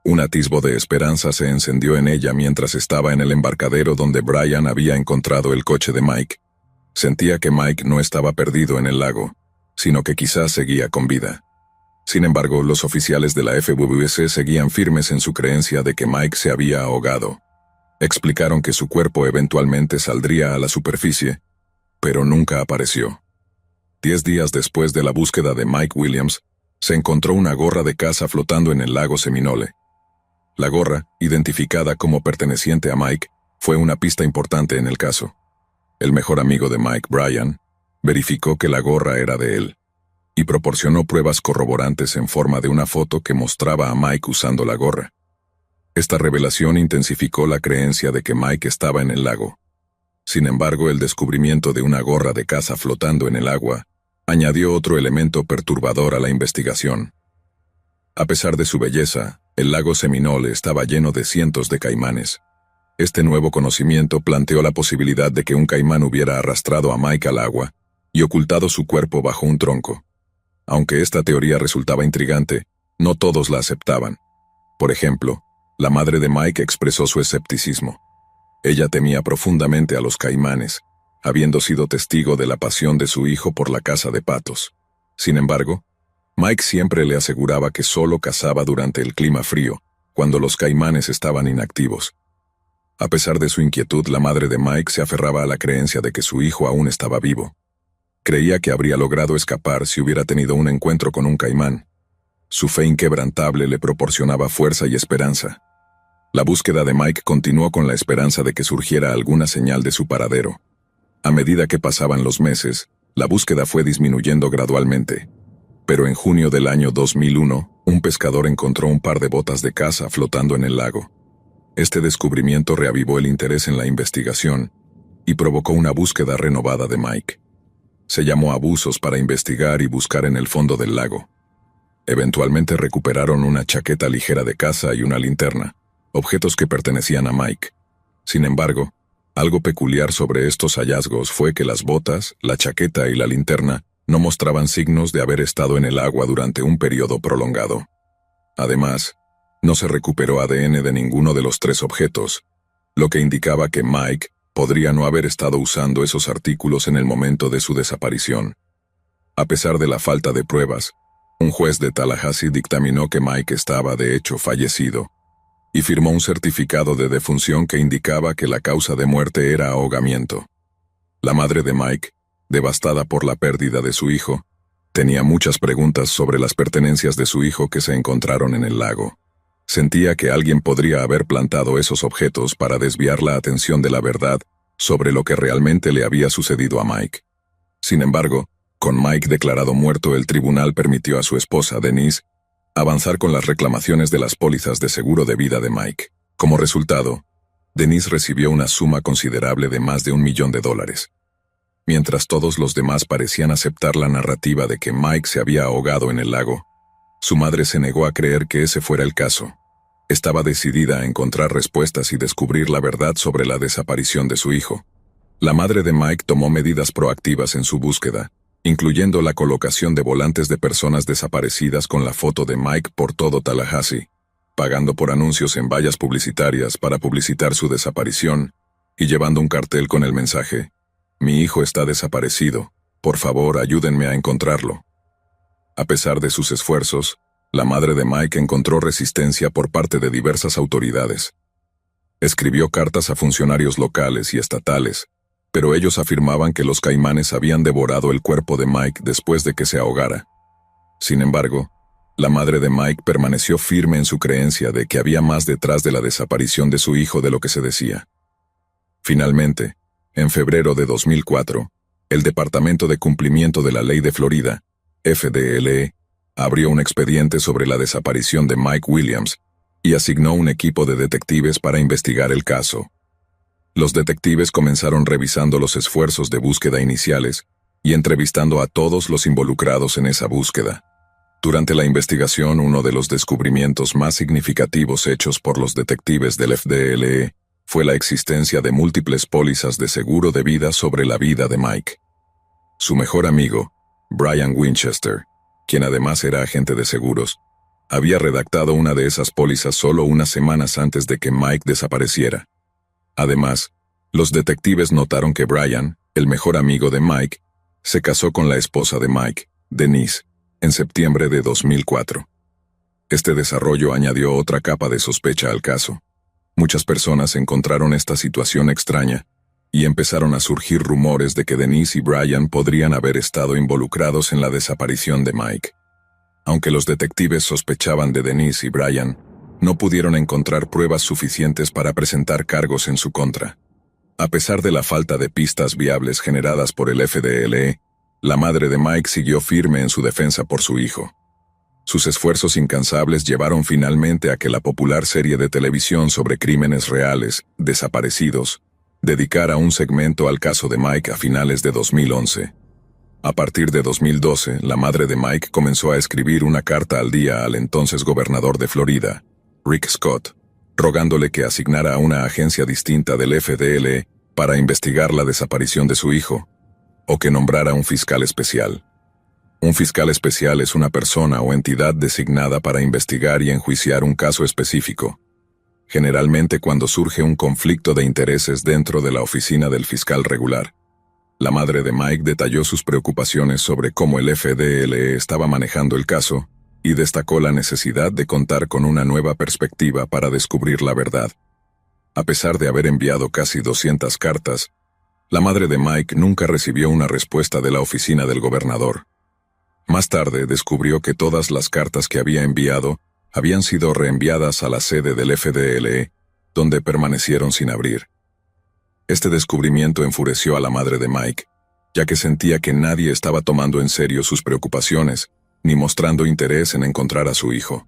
Un atisbo de esperanza se encendió en ella mientras estaba en el embarcadero donde Brian había encontrado el coche de Mike. Sentía que Mike no estaba perdido en el lago, sino que quizás seguía con vida. Sin embargo, los oficiales de la FWC seguían firmes en su creencia de que Mike se había ahogado. Explicaron que su cuerpo eventualmente saldría a la superficie, pero nunca apareció. 10 días después de la búsqueda de Mike Williams, se encontró una gorra de caza flotando en el lago Seminole. La gorra, identificada como perteneciente a Mike, fue una pista importante en el caso. El mejor amigo de Mike, Brian, verificó que la gorra era de él, y proporcionó pruebas corroborantes en forma de una foto que mostraba a Mike usando la gorra. Esta revelación intensificó la creencia de que Mike estaba en el lago. Sin embargo, el descubrimiento de una gorra de caza flotando en el agua añadió otro elemento perturbador a la investigación. A pesar de su belleza, el lago Seminole estaba lleno de cientos de caimanes. Este nuevo conocimiento planteó la posibilidad de que un caimán hubiera arrastrado a Mike al agua y ocultado su cuerpo bajo un tronco. Aunque esta teoría resultaba intrigante, no todos la aceptaban. Por ejemplo, la madre de Mike expresó su escepticismo. Ella temía profundamente a los caimanes, habiendo sido testigo de la pasión de su hijo por la caza de patos. Sin embargo, Mike siempre le aseguraba que solo cazaba durante el clima frío, cuando los caimanes estaban inactivos. A pesar de su inquietud, la madre de Mike se aferraba a la creencia de que su hijo aún estaba vivo. Creía que habría logrado escapar si hubiera tenido un encuentro con un caimán. Su fe inquebrantable le proporcionaba fuerza y esperanza. La búsqueda de Mike continuó con la esperanza de que surgiera alguna señal de su paradero. A medida que pasaban los meses, la búsqueda fue disminuyendo gradualmente. Pero en junio del año 2001, un pescador encontró un par de botas de caza flotando en el lago. Este descubrimiento reavivó el interés en la investigación y provocó una búsqueda renovada de Mike. Se llamó a buzos para investigar y buscar en el fondo del lago. Eventualmente recuperaron una chaqueta ligera de caza y una linterna, objetos que pertenecían a Mike. Sin embargo, algo peculiar sobre estos hallazgos fue que las botas, la chaqueta y la linterna no mostraban signos de haber estado en el agua durante un periodo prolongado. Además, no se recuperó ADN de ninguno de los tres objetos, lo que indicaba que Mike podría no haber estado usando esos artículos en el momento de su desaparición. A pesar de la falta de pruebas, un juez de Tallahassee dictaminó que Mike estaba de hecho fallecido, y firmó un certificado de defunción que indicaba que la causa de muerte era ahogamiento. La madre de Mike, devastada por la pérdida de su hijo, tenía muchas preguntas sobre las pertenencias de su hijo que se encontraron en el lago. Sentía que alguien podría haber plantado esos objetos para desviar la atención de la verdad sobre lo que realmente le había sucedido a Mike. Sin embargo, con Mike declarado muerto, el tribunal permitió a su esposa, Denise, avanzar con las reclamaciones de las pólizas de seguro de vida de Mike. Como resultado, Denise recibió una suma considerable de más de $1 millón. Mientras todos los demás parecían aceptar la narrativa de que Mike se había ahogado en el lago, su madre se negó a creer que ese fuera el caso. Estaba decidida a encontrar respuestas y descubrir la verdad sobre la desaparición de su hijo. La madre de Mike tomó medidas proactivas en su búsqueda, incluyendo la colocación de volantes de personas desaparecidas con la foto de Mike por todo Tallahassee, pagando por anuncios en vallas publicitarias para publicitar su desaparición, y llevando un cartel con el mensaje: «Mi hijo está desaparecido, por favor ayúdenme a encontrarlo». A pesar de sus esfuerzos, la madre de Mike encontró resistencia por parte de diversas autoridades. Escribió cartas a funcionarios locales y estatales, pero ellos afirmaban que los caimanes habían devorado el cuerpo de Mike después de que se ahogara. Sin embargo, la madre de Mike permaneció firme en su creencia de que había más detrás de la desaparición de su hijo de lo que se decía. Finalmente, en febrero de 2004, el Departamento de Cumplimiento de la Ley de Florida, FDLE, abrió un expediente sobre la desaparición de Mike Williams y asignó un equipo de detectives para investigar el caso. Los detectives comenzaron revisando los esfuerzos de búsqueda iniciales y entrevistando a todos los involucrados en esa búsqueda. Durante la investigación, uno de los descubrimientos más significativos hechos por los detectives del FDLE fue la existencia de múltiples pólizas de seguro de vida sobre la vida de Mike. Su mejor amigo, Brian Winchester, quien además era agente de seguros, había redactado una de esas pólizas solo unas semanas antes de que Mike desapareciera. Además, los detectives notaron que Brian, el mejor amigo de Mike, se casó con la esposa de Mike, Denise, en septiembre de 2004. Este desarrollo añadió otra capa de sospecha al caso. Muchas personas encontraron esta situación extraña y empezaron a surgir rumores de que Denise y Brian podrían haber estado involucrados en la desaparición de Mike. Aunque los detectives sospechaban de Denise y Brian, no pudieron encontrar pruebas suficientes para presentar cargos en su contra. A pesar de la falta de pistas viables generadas por el FDLE, la madre de Mike siguió firme en su defensa por su hijo. Sus esfuerzos incansables llevaron finalmente a que la popular serie de televisión sobre crímenes reales, Desaparecidos, dedicara un segmento al caso de Mike a finales de 2011. A partir de 2012, la madre de Mike comenzó a escribir una carta al día al entonces gobernador de Florida, Rick Scott, rogándole que asignara a una agencia distinta del FDLE para investigar la desaparición de su hijo, o que nombrara un fiscal especial. Un fiscal especial es una persona o entidad designada para investigar y enjuiciar un caso específico. Generalmente cuando surge un conflicto de intereses dentro de la oficina del fiscal regular. La madre de Mike detalló sus preocupaciones sobre cómo el FDLE estaba manejando el caso y destacó la necesidad de contar con una nueva perspectiva para descubrir la verdad. A pesar de haber enviado casi 200 cartas, la madre de Mike nunca recibió una respuesta de la oficina del gobernador. Más tarde descubrió que todas las cartas que había enviado habían sido reenviadas a la sede del FDLE, donde permanecieron sin abrir. Este descubrimiento enfureció a la madre de Mike, ya que sentía que nadie estaba tomando en serio sus preocupaciones, ni mostrando interés en encontrar a su hijo.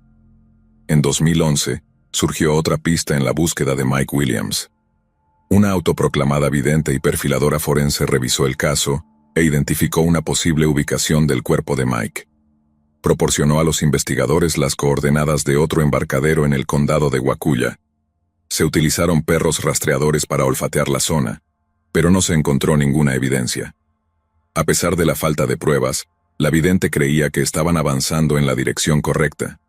En 2011, surgió otra pista en la búsqueda de Mike Williams. Una autoproclamada vidente y perfiladora forense revisó el caso e identificó una posible ubicación del cuerpo de Mike. Proporcionó a los investigadores las coordenadas de otro embarcadero en el condado de Wakulla. Se utilizaron perros rastreadores para olfatear la zona, pero no se encontró ninguna evidencia. A pesar de la falta de pruebas, la vidente creía que estaban avanzando en la dirección correcta.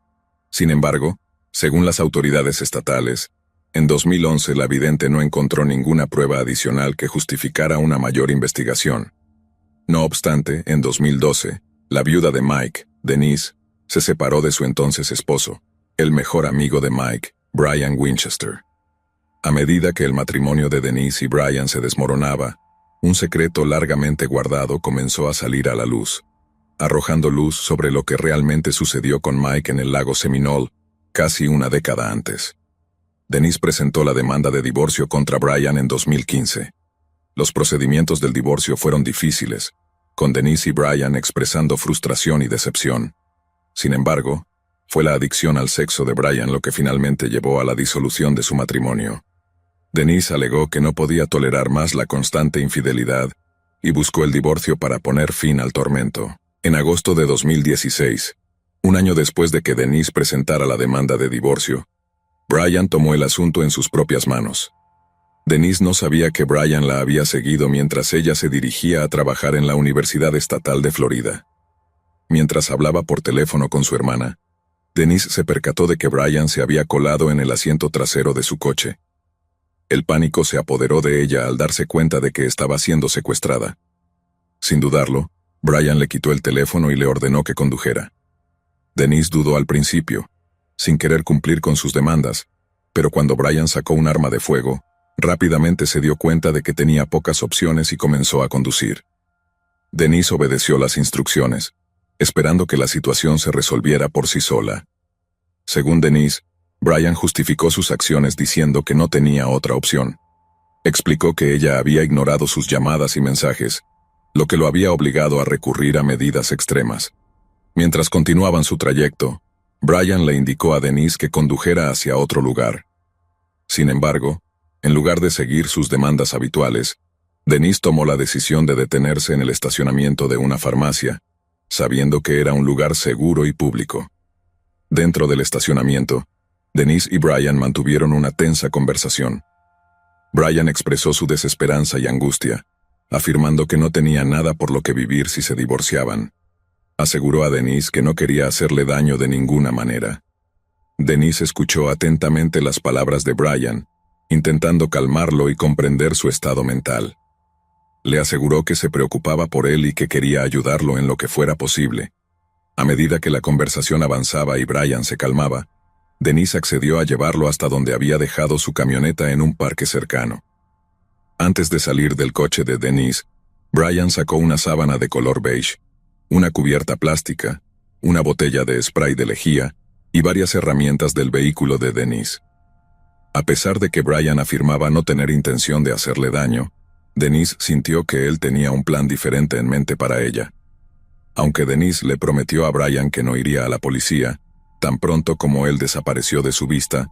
Sin embargo, según las autoridades estatales, en 2011 la vidente no encontró ninguna prueba adicional que justificara una mayor investigación. No obstante, en 2012, la viuda de Mike, Denise, se separó de su entonces esposo, el mejor amigo de Mike, Brian Winchester. A medida que el matrimonio de Denise y Brian se desmoronaba, un secreto largamente guardado comenzó a salir a la luz, arrojando luz sobre lo que realmente sucedió con Mike en el lago Seminole, casi una década antes. Denise presentó la demanda de divorcio contra Brian en 2015. Los procedimientos del divorcio fueron difíciles, con Denise y Brian expresando frustración y decepción. Sin embargo, fue la adicción al sexo de Brian lo que finalmente llevó a la disolución de su matrimonio. Denise alegó que no podía tolerar más la constante infidelidad y buscó el divorcio para poner fin al tormento. En agosto de 2016, un año después de que Denise presentara la demanda de divorcio, Brian tomó el asunto en sus propias manos. Denise no sabía que Brian la había seguido mientras ella se dirigía a trabajar en la Universidad Estatal de Florida. Mientras hablaba por teléfono con su hermana, Denise se percató de que Brian se había colado en el asiento trasero de su coche. El pánico se apoderó de ella al darse cuenta de que estaba siendo secuestrada. Sin dudarlo, Brian le quitó el teléfono y le ordenó que condujera. Denise dudó al principio, sin querer cumplir con sus demandas, pero cuando Brian sacó un arma de fuego, rápidamente se dio cuenta de que tenía pocas opciones y comenzó a conducir. Denise obedeció las instrucciones, esperando que la situación se resolviera por sí sola. Según Denise, Brian justificó sus acciones diciendo que no tenía otra opción. Explicó que ella había ignorado sus llamadas y mensajes, lo que lo había obligado a recurrir a medidas extremas. Mientras continuaban su trayecto, Brian le indicó a Denise que condujera hacia otro lugar. Sin embargo, en lugar de seguir sus demandas habituales, Denise tomó la decisión de detenerse en el estacionamiento de una farmacia, sabiendo que era un lugar seguro y público. Dentro del estacionamiento, Denise y Brian mantuvieron una tensa conversación. Brian expresó su desesperanza y angustia, afirmando que no tenía nada por lo que vivir si se divorciaban. Aseguró a Denise que no quería hacerle daño de ninguna manera. Denise escuchó atentamente las palabras de Brian, intentando calmarlo y comprender su estado mental. Le aseguró que se preocupaba por él y que quería ayudarlo en lo que fuera posible. A medida que la conversación avanzaba y Brian se calmaba, Denise accedió a llevarlo hasta donde había dejado su camioneta en un parque cercano. Antes de salir del coche de Denise, Brian sacó una sábana de color beige, una cubierta plástica, una botella de spray de lejía y varias herramientas del vehículo de Denise. A pesar de que Brian afirmaba no tener intención de hacerle daño, Denise sintió que él tenía un plan diferente en mente para ella. Aunque Denise le prometió a Brian que no iría a la policía, tan pronto como él desapareció de su vista,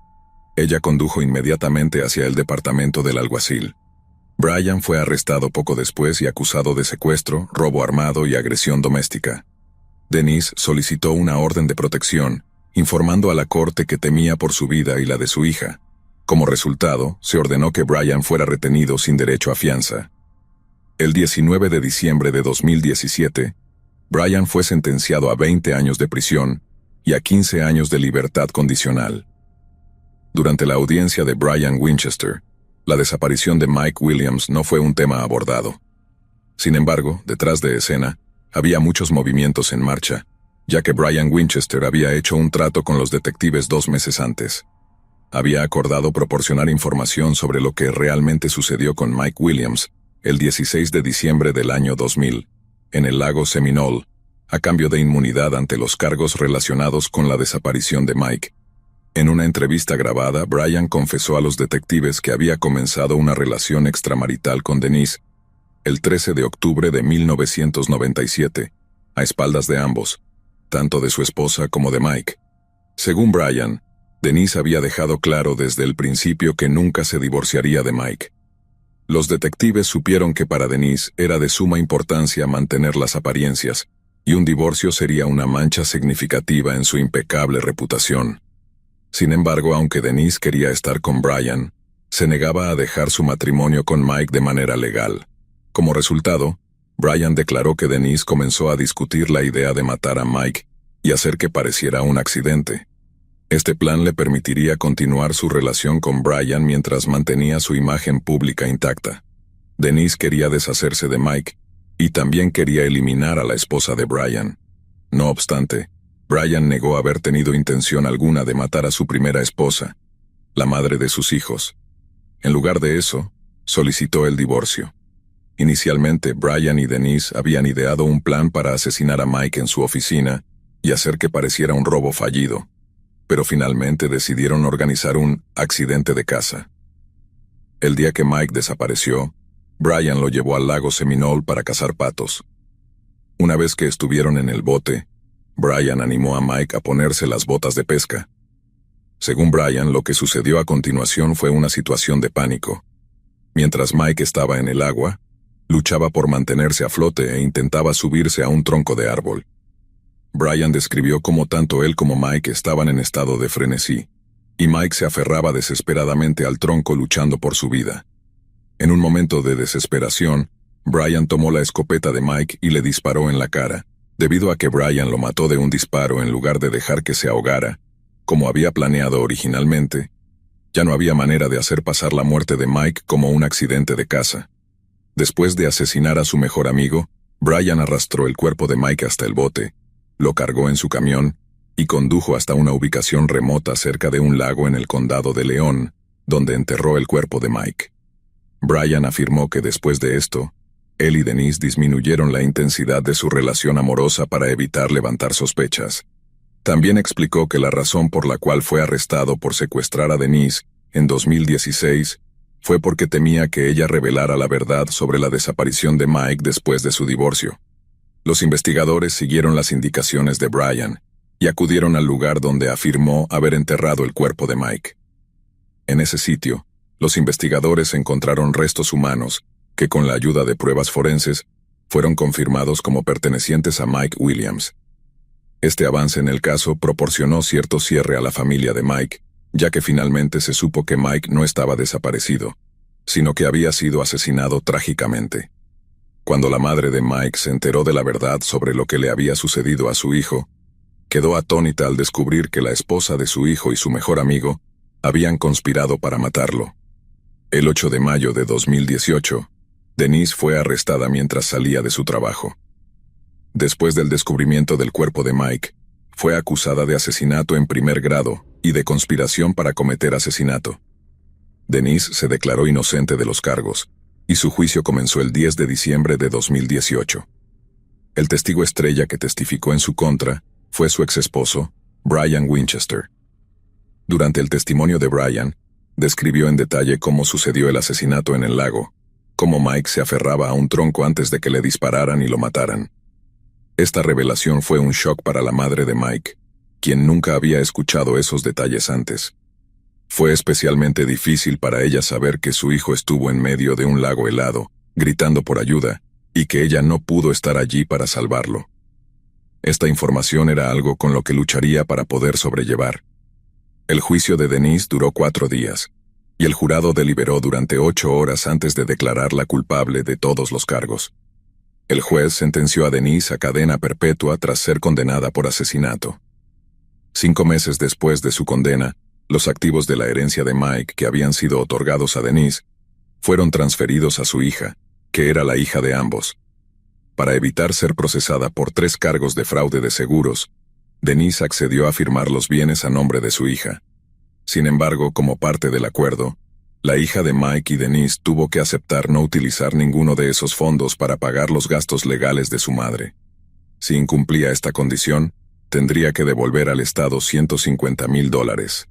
ella condujo inmediatamente hacia el departamento del alguacil. Brian fue arrestado poco después y acusado de secuestro, robo armado y agresión doméstica. Denise solicitó una orden de protección, informando a la corte que temía por su vida y la de su hija. Como resultado, se ordenó que Brian fuera retenido sin derecho a fianza. El 19 de diciembre de 2017, Brian fue sentenciado a 20 años de prisión y a 15 años de libertad condicional. Durante la audiencia de Brian Winchester, la desaparición de Mike Williams no fue un tema abordado. Sin embargo, detrás de escena, había muchos movimientos en marcha, ya que Brian Winchester había hecho un trato con los detectives 2 meses antes. Había acordado proporcionar información sobre lo que realmente sucedió con Mike Williams el 16 de diciembre del año 2000, en el lago Seminole, a cambio de inmunidad ante los cargos relacionados con la desaparición de Mike. En una entrevista grabada, Brian confesó a los detectives que había comenzado una relación extramarital con Denise el 13 de octubre de 1997, a espaldas de ambos, tanto de su esposa como de Mike. Según Brian, Denise había dejado claro desde el principio que nunca se divorciaría de Mike. Los detectives supieron que para Denise era de suma importancia mantener las apariencias, y un divorcio sería una mancha significativa en su impecable reputación. Sin embargo, aunque Denise quería estar con Brian, se negaba a dejar su matrimonio con Mike de manera legal. Como resultado, Brian declaró que Denise comenzó a discutir la idea de matar a Mike y hacer que pareciera un accidente. Este plan le permitiría continuar su relación con Brian mientras mantenía su imagen pública intacta. Denise quería deshacerse de Mike, y también quería eliminar a la esposa de Brian. No obstante, Brian negó haber tenido intención alguna de matar a su primera esposa, la madre de sus hijos. En lugar de eso, solicitó el divorcio. Inicialmente, Brian y Denise habían ideado un plan para asesinar a Mike en su oficina y hacer que pareciera un robo fallido, pero finalmente decidieron organizar un accidente de casa. El día que Mike desapareció, Brian lo llevó al lago Seminole para cazar patos. Una vez que estuvieron en el bote, Brian animó a Mike a ponerse las botas de pesca. Según Brian, lo que sucedió a continuación fue una situación de pánico. Mientras Mike estaba en el agua, luchaba por mantenerse a flote e intentaba subirse a un tronco de árbol. Brian describió cómo tanto él como Mike estaban en estado de frenesí, y Mike se aferraba desesperadamente al tronco luchando por su vida. En un momento de desesperación, Brian tomó la escopeta de Mike y le disparó en la cara. Debido a que Brian lo mató de un disparo en lugar de dejar que se ahogara, como había planeado originalmente, ya no había manera de hacer pasar la muerte de Mike como un accidente de caza. Después de asesinar a su mejor amigo, Brian arrastró el cuerpo de Mike hasta el bote, lo cargó en su camión y condujo hasta una ubicación remota cerca de un lago en el condado de León, donde enterró el cuerpo de Mike. Brian afirmó que después de esto, él y Denise disminuyeron la intensidad de su relación amorosa para evitar levantar sospechas. También explicó que la razón por la cual fue arrestado por secuestrar a Denise en 2016 fue porque temía que ella revelara la verdad sobre la desaparición de Mike después de su divorcio. Los investigadores siguieron las indicaciones de Brian y acudieron al lugar donde afirmó haber enterrado el cuerpo de Mike. En ese sitio, los investigadores encontraron restos humanos que, con la ayuda de pruebas forenses, fueron confirmados como pertenecientes a Mike Williams. Este avance en el caso proporcionó cierto cierre a la familia de Mike, ya que finalmente se supo que Mike no estaba desaparecido, sino que había sido asesinado trágicamente. Cuando la madre de Mike se enteró de la verdad sobre lo que le había sucedido a su hijo, quedó atónita al descubrir que la esposa de su hijo y su mejor amigo habían conspirado para matarlo. El 8 de mayo de 2018, Denise fue arrestada mientras salía de su trabajo. Después del descubrimiento del cuerpo de Mike, fue acusada de asesinato en primer grado y de conspiración para cometer asesinato. Denise se declaró inocente de los cargos, y su juicio comenzó el 10 de diciembre de 2018. El testigo estrella que testificó en su contra fue su exesposo, Brian Winchester. Durante el testimonio de Brian, describió en detalle cómo sucedió el asesinato en el lago, cómo Mike se aferraba a un tronco antes de que le dispararan y lo mataran. Esta revelación fue un shock para la madre de Mike, quien nunca había escuchado esos detalles antes. Fue especialmente difícil para ella saber que su hijo estuvo en medio de un lago helado, gritando por ayuda, y que ella no pudo estar allí para salvarlo. Esta información era algo con lo que lucharía para poder sobrellevar. El juicio de Denise duró 4 días, y el jurado deliberó durante 8 horas antes de declararla culpable de todos los cargos. El juez sentenció a Denise a cadena perpetua tras ser condenada por asesinato. 5 meses después de su condena, los activos de la herencia de Mike que habían sido otorgados a Denise fueron transferidos a su hija, que era la hija de ambos. Para evitar ser procesada por 3 cargos de fraude de seguros, Denise accedió a firmar los bienes a nombre de su hija. Sin embargo, como parte del acuerdo, la hija de Mike y Denise tuvo que aceptar no utilizar ninguno de esos fondos para pagar los gastos legales de su madre. Si incumplía esta condición, tendría que devolver al Estado $150,000.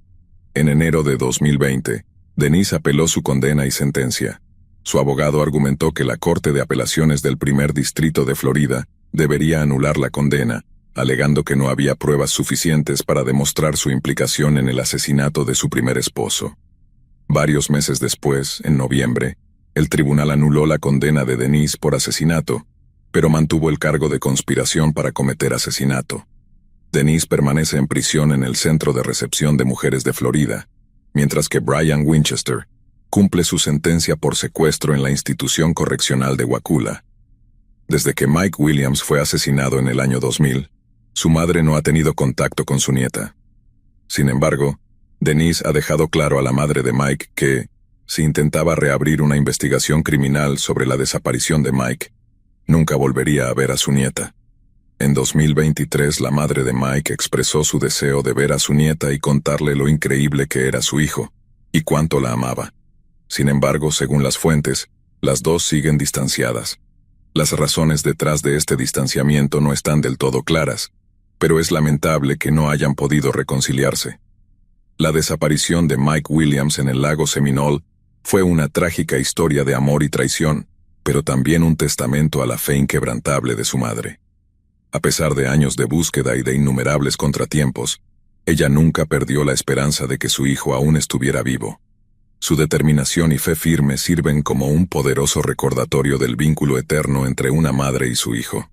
En enero de 2020, Denise apeló su condena y sentencia. Su abogado argumentó que la Corte de Apelaciones del Primer Distrito de Florida debería anular la condena, alegando que no había pruebas suficientes para demostrar su implicación en el asesinato de su primer esposo. Varios meses después, en noviembre, el tribunal anuló la condena de Denise por asesinato, pero mantuvo el cargo de conspiración para cometer asesinato. Denise permanece en prisión en el Centro de Recepción de Mujeres de Florida, mientras que Brian Winchester cumple su sentencia por secuestro en la institución correccional de Wakulla. Desde que Mike Williams fue asesinado en el año 2000, su madre no ha tenido contacto con su nieta. Sin embargo, Denise ha dejado claro a la madre de Mike que, si intentaba reabrir una investigación criminal sobre la desaparición de Mike, nunca volvería a ver a su nieta. En 2023, la madre de Mike expresó su deseo de ver a su nieta y contarle lo increíble que era su hijo, y cuánto la amaba. Sin embargo, según las fuentes, las dos siguen distanciadas. Las razones detrás de este distanciamiento no están del todo claras, pero es lamentable que no hayan podido reconciliarse. La desaparición de Mike Williams en el lago Seminole fue una trágica historia de amor y traición, pero también un testamento a la fe inquebrantable de su madre. A pesar de años de búsqueda y de innumerables contratiempos, ella nunca perdió la esperanza de que su hijo aún estuviera vivo. Su determinación y fe firme sirven como un poderoso recordatorio del vínculo eterno entre una madre y su hijo.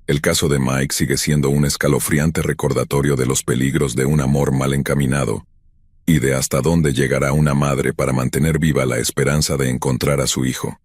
El caso de Mike sigue siendo un escalofriante recordatorio de los peligros de un amor mal encaminado y de hasta dónde llegará una madre para mantener viva la esperanza de encontrar a su hijo.